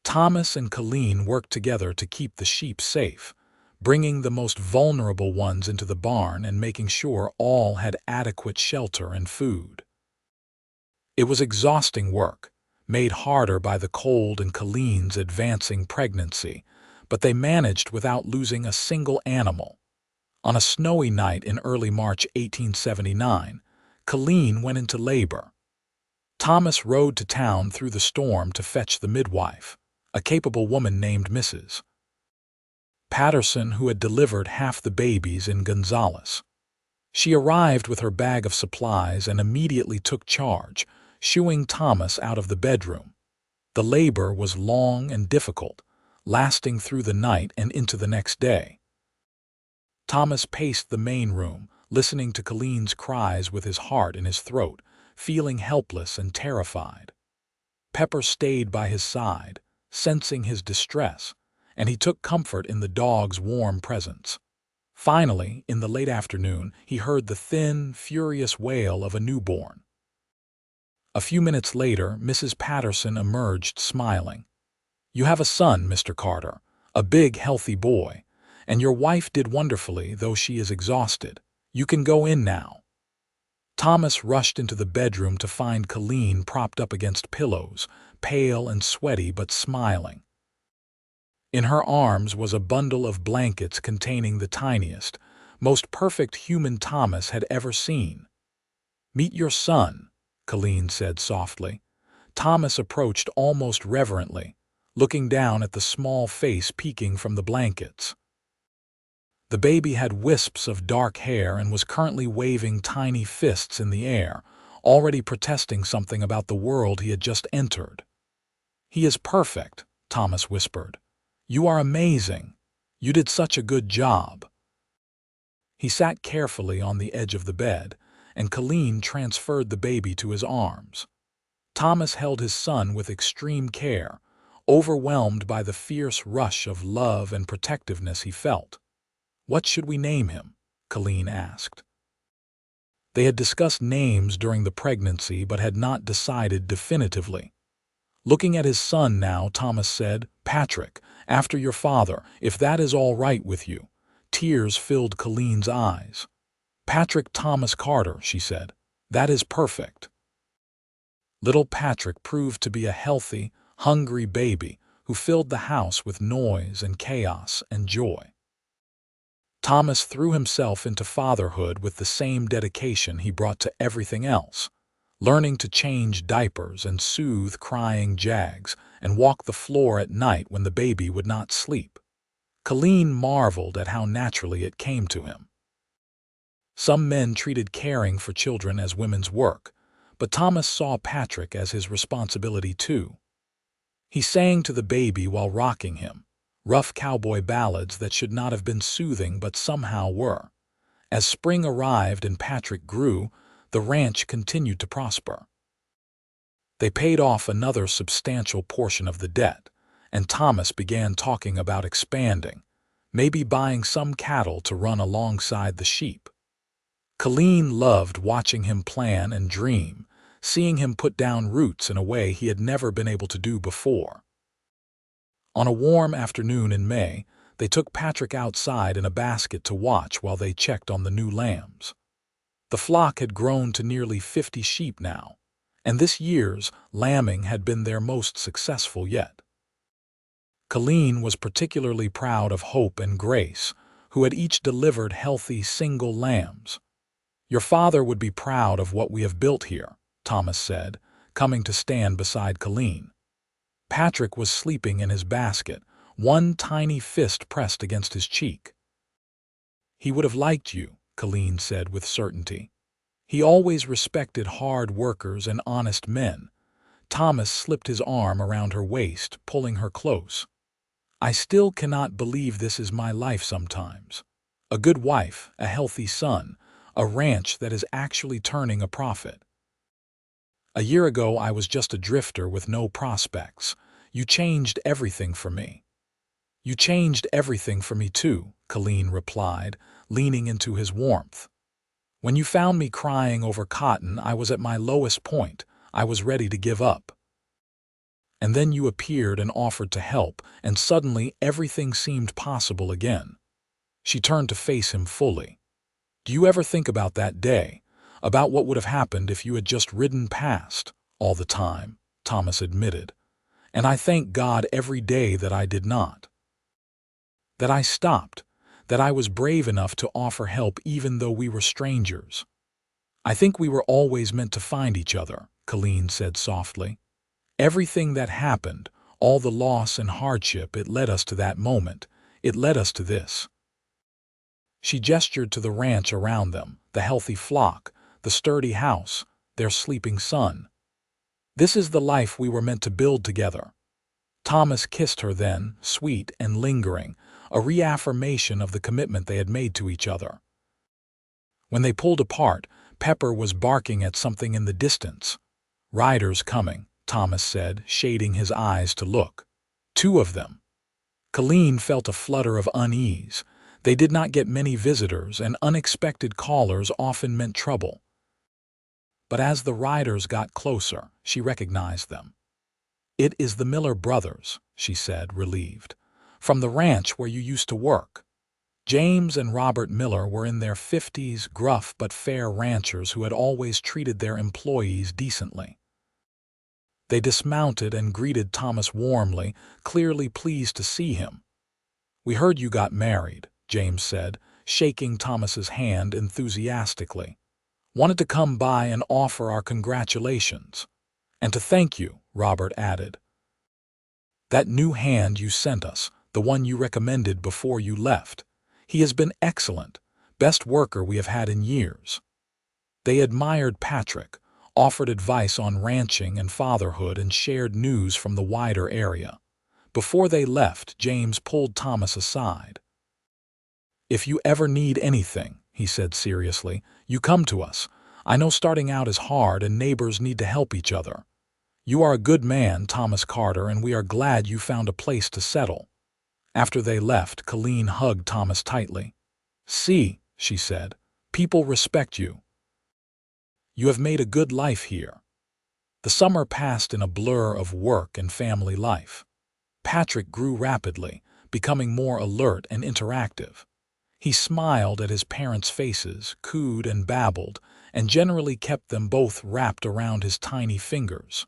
Thomas and Colleen worked together to keep the sheep safe, bringing the most vulnerable ones into the barn and making sure all had adequate shelter and food. It was exhausting work, made harder by the cold and Colleen's advancing pregnancy, but they managed without losing a single animal. On a snowy night in early March 1879, Colleen went into labor. Thomas rode to town through the storm to fetch the midwife, a capable woman named Mrs. Patterson, who had delivered half the babies in Gonzales. She arrived with her bag of supplies and immediately took charge, shooing Thomas out of the bedroom. The labor was long and difficult, lasting through the night and into the next day. Thomas paced the main room, listening to Colleen's cries with his heart in his throat, feeling helpless and terrified. Pepper stayed by his side, sensing his distress, and he took comfort in the dog's warm presence. Finally, in the late afternoon, he heard the thin, furious wail of a newborn. A few minutes later, Mrs. Patterson emerged smiling. "You have a son, Mr. Carter, a big, healthy boy, and your wife did wonderfully, though she is exhausted. You can go in now." Thomas rushed into the bedroom to find Colleen propped up against pillows, pale and sweaty but smiling. In her arms was a bundle of blankets containing the tiniest, most perfect human Thomas had ever seen. "Meet your son," Colleen said softly. Thomas approached almost reverently, looking down at the small face peeking from the blankets. The baby had wisps of dark hair and was currently waving tiny fists in the air, already protesting something about the world he had just entered. "He is perfect," Thomas whispered. "You are amazing. You did such a good job." He sat carefully on the edge of the bed, and Colleen transferred the baby to his arms. Thomas held his son with extreme care, overwhelmed by the fierce rush of love and protectiveness he felt. "What should we name him?" Colleen asked. They had discussed names during the pregnancy but had not decided definitively. Looking at his son now, Thomas said, "Patrick, after your father, if that is all right with you." Tears filled Colleen's eyes. "Patrick Thomas Carter," she said. "That is perfect." Little Patrick proved to be a healthy, hungry baby who filled the house with noise and chaos and joy. Thomas threw himself into fatherhood with the same dedication he brought to everything else, learning to change diapers and soothe crying Jags and walk the floor at night when the baby would not sleep. Colleen marveled at how naturally it came to him. Some men treated caring for children as women's work, but Thomas saw Patrick as his responsibility too. He sang to the baby while rocking him, rough cowboy ballads that should not have been soothing but somehow were. As spring arrived and Patrick grew, the ranch continued to prosper. They paid off another substantial portion of the debt, and Thomas began talking about expanding, maybe buying some cattle to run alongside the sheep. Colleen loved watching him plan and dream, seeing him put down roots in a way he had never been able to do before. On a warm afternoon in May, they took Patrick outside in a basket to watch while they checked on the new lambs. The flock had grown to nearly 50 sheep now, and this year's lambing had been their most successful yet. Colleen was particularly proud of Hope and Grace, who had each delivered healthy single lambs. "Your father would be proud of what we have built here," Thomas said, coming to stand beside Colleen. Patrick was sleeping in his basket, one tiny fist pressed against his cheek. "He would have liked you," Colleen said with certainty. "He always respected hard workers and honest men." Thomas slipped his arm around her waist, pulling her close. "I still cannot believe this is my life sometimes. A good wife, a healthy son, a ranch that is actually turning a profit. A year ago I was just a drifter with no prospects. You changed everything for me." "You changed everything for me too," Colleen replied, leaning into his warmth. "When you found me crying over cotton, I was at my lowest point. I was ready to give up. And then you appeared and offered to help, and suddenly everything seemed possible again." She turned to face him fully. "Do you ever think about that day? About what would have happened if you had just ridden past?" "All the time," Thomas admitted. "And I thank God every day that I did not. That I stopped, that I was brave enough to offer help even though we were strangers." "I think we were always meant to find each other," Colleen said softly. "Everything that happened, all the loss and hardship, it led us to that moment. It led us to this." She gestured to the ranch around them, the healthy flock, the sturdy house, their sleeping son. "This is the life we were meant to build together." Thomas kissed her then, sweet and lingering, a reaffirmation of the commitment they had made to each other. When they pulled apart, Pepper was barking at something in the distance. "Riders coming," Thomas said, shading his eyes to look. "Two of them." Colleen felt a flutter of unease. They did not get many visitors, and unexpected callers often meant trouble. But as the riders got closer, she recognized them. "It is the Miller brothers," she said, relieved. "From the ranch where you used to work." James and Robert Miller were in their 50s, gruff but fair ranchers who had always treated their employees decently. They dismounted and greeted Thomas warmly, clearly pleased to see him. "We heard you got married," James said, shaking Thomas's hand enthusiastically. "Wanted to come by and offer our congratulations." "And to thank you," Robert added. "That new hand you sent us, the one you recommended before you left. He has been excellent, best worker we have had in years." They admired Patrick, offered advice on ranching and fatherhood, and shared news from the wider area. Before they left, James pulled Thomas aside. "If you ever need anything," he said seriously, "you come to us. I know starting out is hard and neighbors need to help each other. You are a good man, Thomas Carter, and we are glad you found a place to settle." After they left, Colleen hugged Thomas tightly. "See," she said, "people respect you. You have made a good life here." The summer passed in a blur of work and family life. Patrick grew rapidly, becoming more alert and interactive. He smiled at his parents' faces, cooed and babbled, and generally kept them both wrapped around his tiny fingers.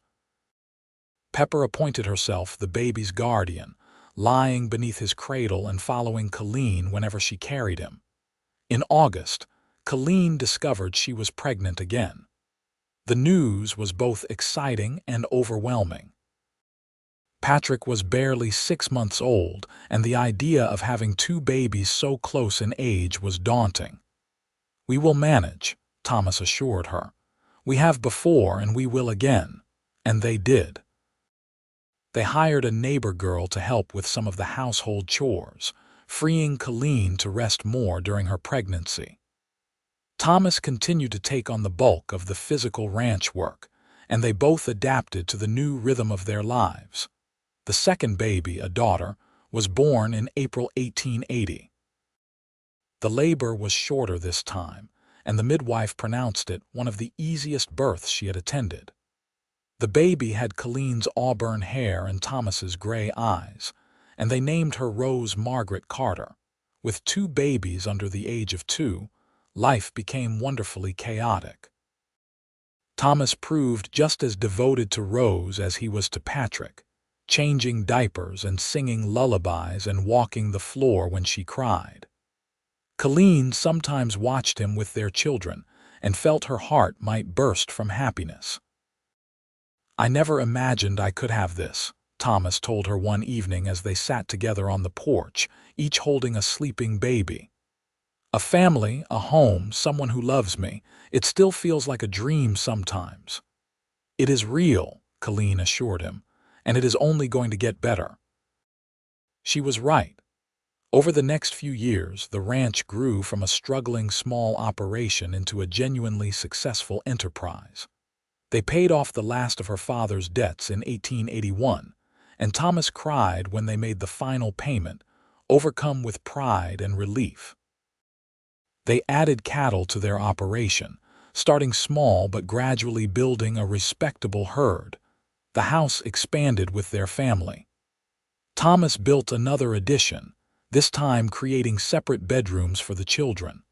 Pepper appointed herself the baby's guardian, lying beneath his cradle and following Colleen whenever she carried him. In August, Colleen discovered she was pregnant again. The news was both exciting and overwhelming. Patrick was barely 6 months old, and the idea of having 2 babies so close in age was daunting. "We will manage," Thomas assured her. "We have before and we will again." And they did. They hired a neighbor girl to help with some of the household chores, freeing Colleen to rest more during her pregnancy. Thomas continued to take on the bulk of the physical ranch work, and they both adapted to the new rhythm of their lives. The second baby, a daughter, was born in April 1880. The labor was shorter this time, and the midwife pronounced it one of the easiest births she had attended. The baby had Colleen's auburn hair and Thomas's gray eyes, and they named her Rose Margaret Carter. With 2 babies under the age of 2, life became wonderfully chaotic. Thomas proved just as devoted to Rose as he was to Patrick, changing diapers and singing lullabies and walking the floor when she cried. Colleen sometimes watched him with their children and felt her heart might burst from happiness. "I never imagined I could have this," Thomas told her one evening as they sat together on the porch, each holding a sleeping baby. "A family, a home, someone who loves me. It still feels like a dream sometimes." "It is real," Colleen assured him, "and it is only going to get better." She was right. Over the next few years, the ranch grew from a struggling small operation into a genuinely successful enterprise. They paid off the last of her father's debts in 1881, and Thomas cried when they made the final payment, overcome with pride and relief. They added cattle to their operation, starting small but gradually building a respectable herd. The house expanded with their family. Thomas built another addition, this time creating separate bedrooms for the children.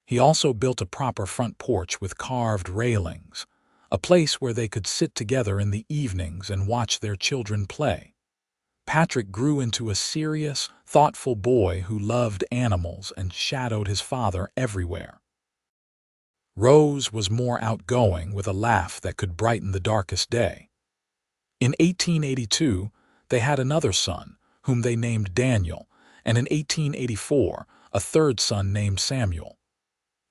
He also built a proper front porch with carved railings, a place where they could sit together in the evenings and watch their children play. Patrick grew into a serious, thoughtful boy who loved animals and shadowed his father everywhere. Rose was more outgoing, with a laugh that could brighten the darkest day. In 1882, they had another son, whom they named Daniel, and in 1884, a third son named Samuel.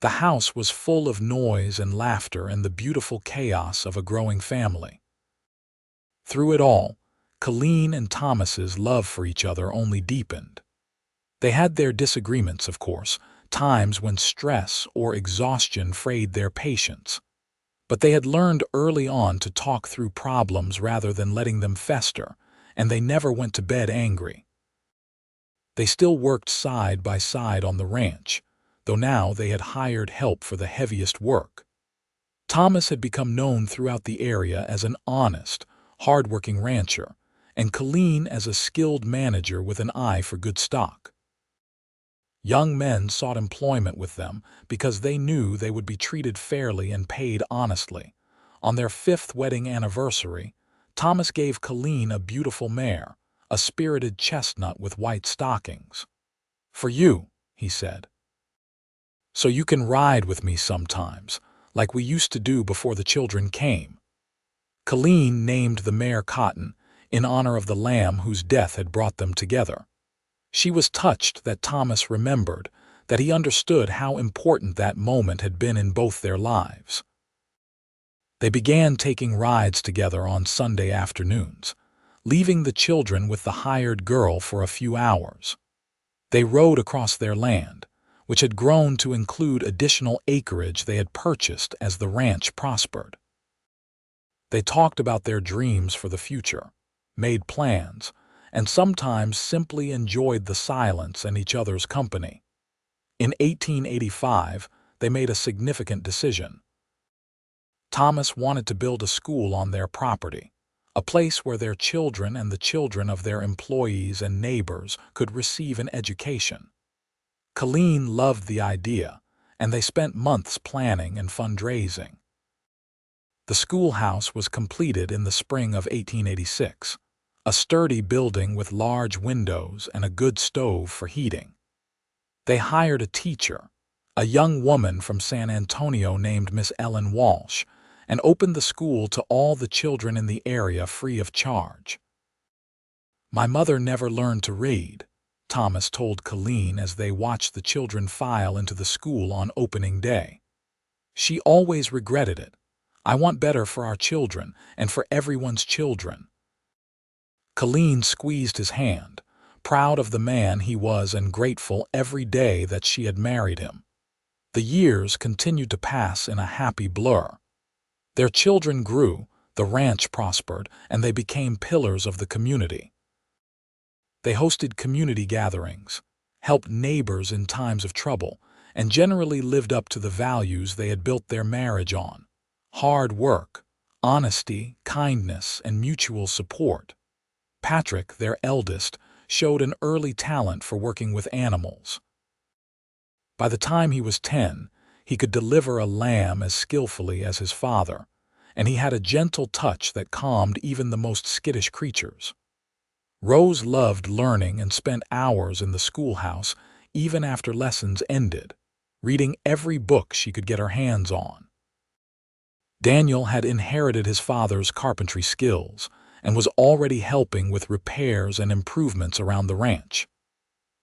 The house was full of noise and laughter and the beautiful chaos of a growing family. Through it all, Colleen and Thomas's love for each other only deepened. They had their disagreements, of course, times when stress or exhaustion frayed their patience. But they had learned early on to talk through problems rather than letting them fester, and they never went to bed angry. They still worked side by side on the ranch, though now they had hired help for the heaviest work. Thomas had become known throughout the area as an honest, hard-working rancher, and Colleen as a skilled manager with an eye for good stock. Young men sought employment with them because they knew they would be treated fairly and paid honestly. On their 5th wedding anniversary, Thomas gave Colleen a beautiful mare, a spirited chestnut with white stockings. "For you," he said. "So you can ride with me sometimes, like we used to do before the children came." Colleen named the mare Cotton, in honor of the lamb whose death had brought them together. She was touched that Thomas remembered, that he understood how important that moment had been in both their lives. They began taking rides together on Sunday afternoons, leaving the children with the hired girl for a few hours. They rode across their land, which had grown to include additional acreage they had purchased as the ranch prospered. They talked about their dreams for the future, made plans, and sometimes simply enjoyed the silence and each other's company. In 1885, they made a significant decision. Thomas wanted to build a school on their property, a place where their children and the children of their employees and neighbors could receive an education. Colleen loved the idea, and they spent months planning and fundraising. The schoolhouse was completed in the spring of 1886, a sturdy building with large windows and a good stove for heating. They hired a teacher, a young woman from San Antonio named Miss Ellen Walsh, and opened the school to all the children in the area free of charge. "My mother never learned to read," Thomas told Colleen as they watched the children file into the school on opening day. "She always regretted it. I want better for our children and for everyone's children." Colleen squeezed his hand, proud of the man he was and grateful every day that she had married him. The years continued to pass in a happy blur. Their children grew, the ranch prospered, and they became pillars of the community. They hosted community gatherings, helped neighbors in times of trouble, and generally lived up to the values they had built their marriage on: hard work, honesty, kindness, and mutual support. Patrick, their eldest, showed an early talent for working with animals. By the time he was 10, he could deliver a lamb as skillfully as his father, and he had a gentle touch that calmed even the most skittish creatures. Rose loved learning and spent hours in the schoolhouse even after lessons ended, reading every book she could get her hands on. Daniel had inherited his father's carpentry skills and was already helping with repairs and improvements around the ranch.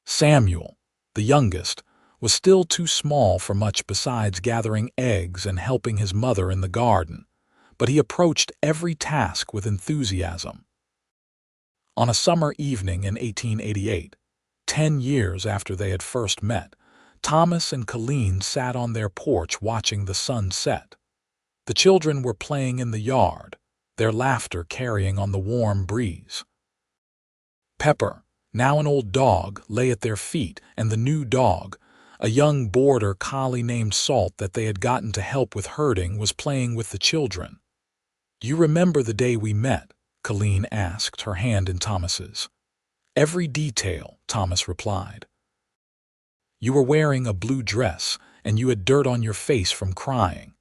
Samuel, the youngest, was still too small for much besides gathering eggs and helping his mother in the garden, but he approached every task with enthusiasm. On a summer evening in 1888, 10 years after they had first met, Thomas and Colleen sat on their porch watching the sun set. The children were playing in the yard, their laughter carrying on the warm breeze. Pepper, now an old dog, lay at their feet, and the new dog, a young border collie named Salt that they had gotten to help with herding, was playing with the children. "You remember the day we met?" Colleen asked, her hand in Thomas's. "Every detail," Thomas replied. "You were wearing a blue dress, and you had dirt on your face from crying.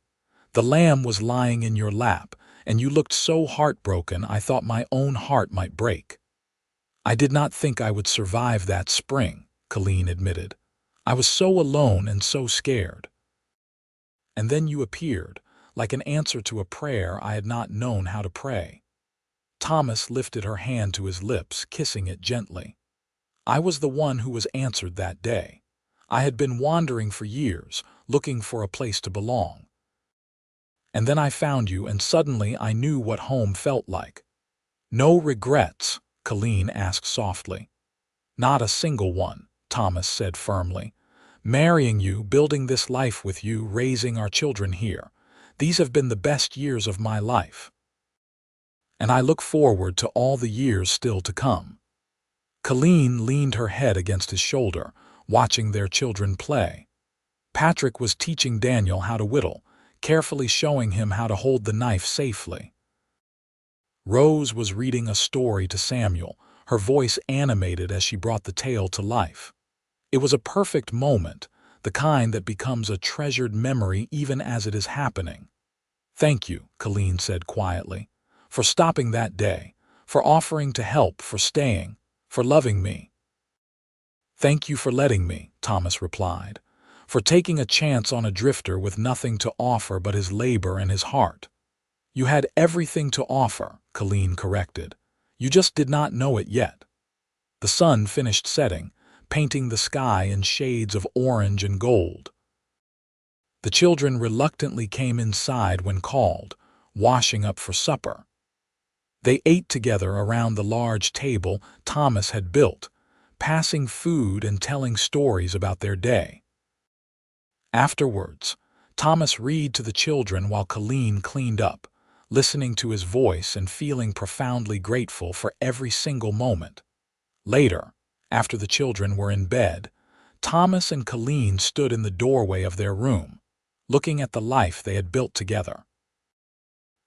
The lamb was lying in your lap, and you looked so heartbroken I thought my own heart might break." "I did not think I would survive that spring," Colleen admitted. "I was so alone and so scared. And then you appeared, like an answer to a prayer I had not known how to pray." Thomas lifted her hand to his lips, kissing it gently. "I was the one who was answered that day. I had been wandering for years, looking for a place to belong. And then I found you, and suddenly I knew what home felt like." "No regrets?" Colleen asked softly. "Not a single one," Thomas said firmly. "Marrying you, building this life with you, raising our children here, these have been the best years of my life. And I look forward to all the years still to come." Colleen leaned her head against his shoulder, watching their children play. Patrick was teaching Daniel how to whittle, carefully showing him how to hold the knife safely. Rose was reading a story to Samuel, her voice animated as she brought the tale to life. It was a perfect moment, the kind that becomes a treasured memory even as it is happening. "Thank you," Colleen said quietly, "for stopping that day, for offering to help, for staying, for loving me." "Thank you for letting me," Thomas replied, "for taking a chance on a drifter with nothing to offer but his labor and his heart." "You had everything to offer," Colleen corrected. "You just did not know it yet." The sun finished setting, painting the sky in shades of orange and gold. The children reluctantly came inside when called, washing up for supper. They ate together around the large table Thomas had built, passing food and telling stories about their day. Afterwards, Thomas read to the children while Colleen cleaned up, listening to his voice and feeling profoundly grateful for every single moment. Later, after the children were in bed, Thomas and Colleen stood in the doorway of their room, looking at the life they had built together.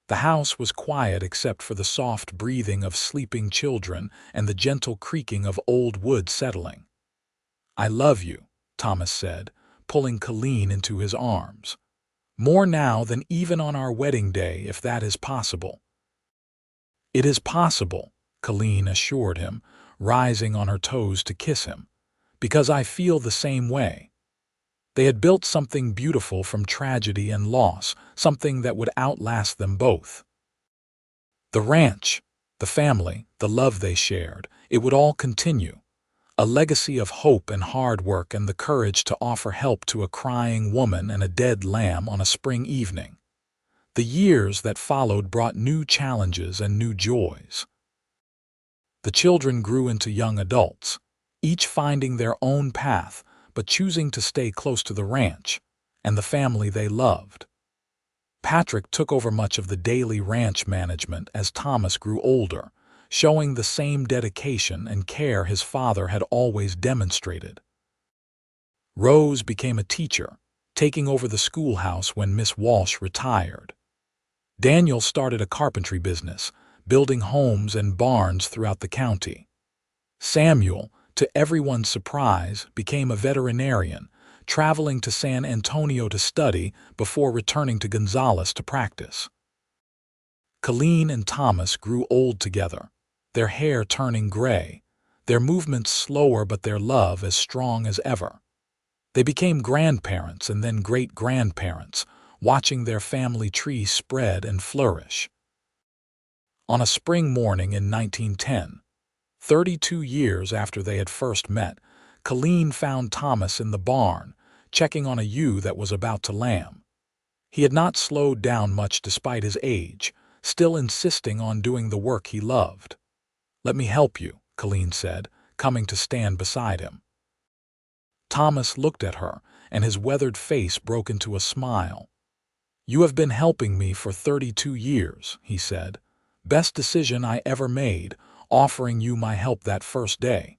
The house was quiet except for the soft breathing of sleeping children and the gentle creaking of old wood settling. "I love you," Thomas said, pulling Colleen into his arms. "More now than even on our wedding day, if that is possible." "It is possible," Colleen assured him, rising on her toes to kiss him, "because I feel the same way." They had built something beautiful from tragedy and loss, something that would outlast them both. The ranch, the family, the love they shared, it would all continue. A legacy of hope and hard work and the courage to offer help to a crying woman and a dead lamb on a spring evening. The years that followed brought new challenges and new joys. The children grew into young adults, each finding their own path, but choosing to stay close to the ranch and the family they loved. Patrick took over much of the daily ranch management as Thomas grew older, showing the same dedication and care his father had always demonstrated. Rose became a teacher, taking over the schoolhouse when Miss Walsh retired. Daniel started a carpentry business, building homes and barns throughout the county. Samuel, to everyone's surprise, became a veterinarian, traveling to San Antonio to study before returning to Gonzales to practice. Colleen and Thomas grew old together, their hair turning gray, their movements slower but their love as strong as ever. They became grandparents and then great-grandparents, watching their family tree spread and flourish. On a spring morning in 1910, 32 years after they had first met, Colleen found Thomas in the barn, checking on a ewe that was about to lamb. He had not slowed down much despite his age, still insisting on doing the work he loved. "Let me help you," Colleen said, coming to stand beside him. Thomas looked at her, and his weathered face broke into a smile. "You have been helping me for 32 years," he said. "Best decision I ever made, offering you my help that first day."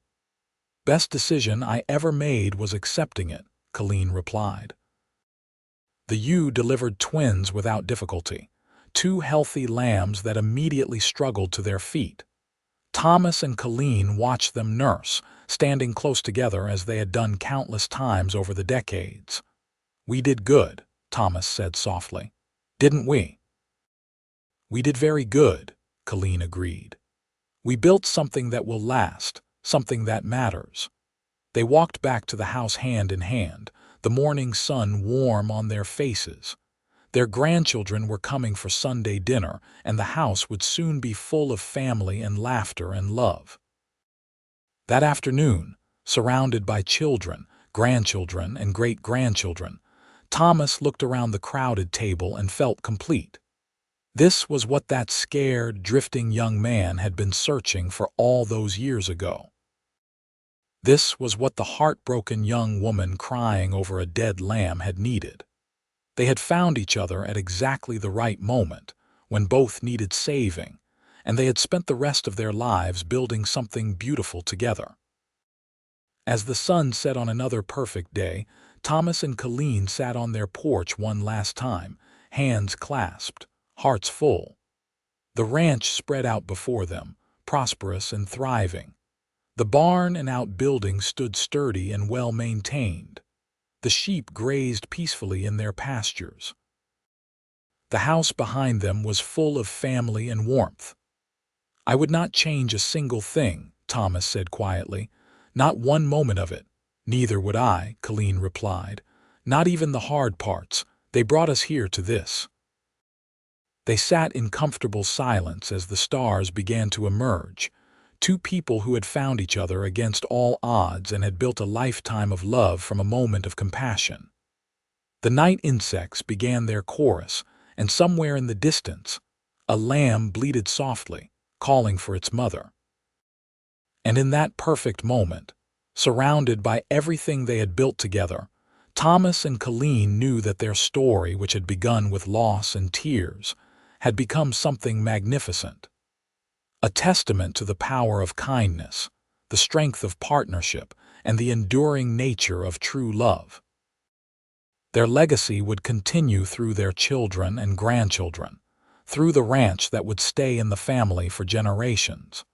"Best decision I ever made was accepting it," Colleen replied. The ewe delivered twins without difficulty, 2 healthy lambs that immediately struggled to their feet. Thomas and Colleen watched them nurse, standing close together as they had done countless times over the decades. "We did good," Thomas said softly. "Didn't we?" "We did very good," Colleen agreed. "We built something that will last, something that matters." They walked back to the house hand in hand, the morning sun warm on their faces. Their grandchildren were coming for Sunday dinner, and the house would soon be full of family and laughter and love. That afternoon, surrounded by children, grandchildren, and great-grandchildren, Thomas looked around the crowded table and felt complete. This was what that scared, drifting young man had been searching for all those years ago. This was what the heartbroken young woman crying over a dead lamb had needed. They had found each other at exactly the right moment, when both needed saving, and they had spent the rest of their lives building something beautiful together. As the sun set on another perfect day, Thomas and Colleen sat on their porch one last time, hands clasped, hearts full. The ranch spread out before them, prosperous and thriving. The barn and outbuildings stood sturdy and well-maintained. The sheep grazed peacefully in their pastures. The house behind them was full of family and warmth. "I would not change a single thing," Thomas said quietly. "Not one moment of it." "Neither would I," Colleen replied. "Not even the hard parts. They brought us here to this." They sat in comfortable silence as the stars began to emerge, 2 people who had found each other against all odds and had built a lifetime of love from a moment of compassion. The night insects began their chorus, and somewhere in the distance, a lamb bleated softly, calling for its mother. And in that perfect moment, surrounded by everything they had built together, Thomas and Colleen knew that their story, which had begun with loss and tears, had become something magnificent, a testament to the power of kindness, the strength of partnership, and the enduring nature of true love. Their legacy would continue through their children and grandchildren, through the ranch that would stay in the family for generations,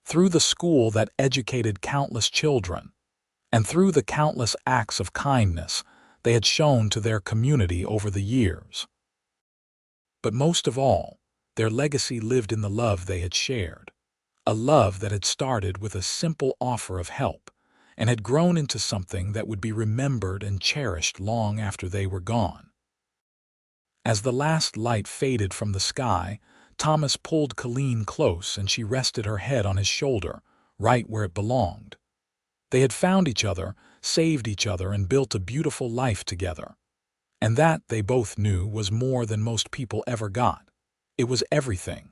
through the school that educated countless children, and through the countless acts of kindness they had shown to their community over the years. But most of all, their legacy lived in the love they had shared, a love that had started with a simple offer of help and had grown into something that would be remembered and cherished long after they were gone. As the last light faded from the sky, Thomas pulled Colleen close and she rested her head on his shoulder, right where it belonged. They had found each other, saved each other, and built a beautiful life together. And that, they both knew, was more than most people ever got. It was everything.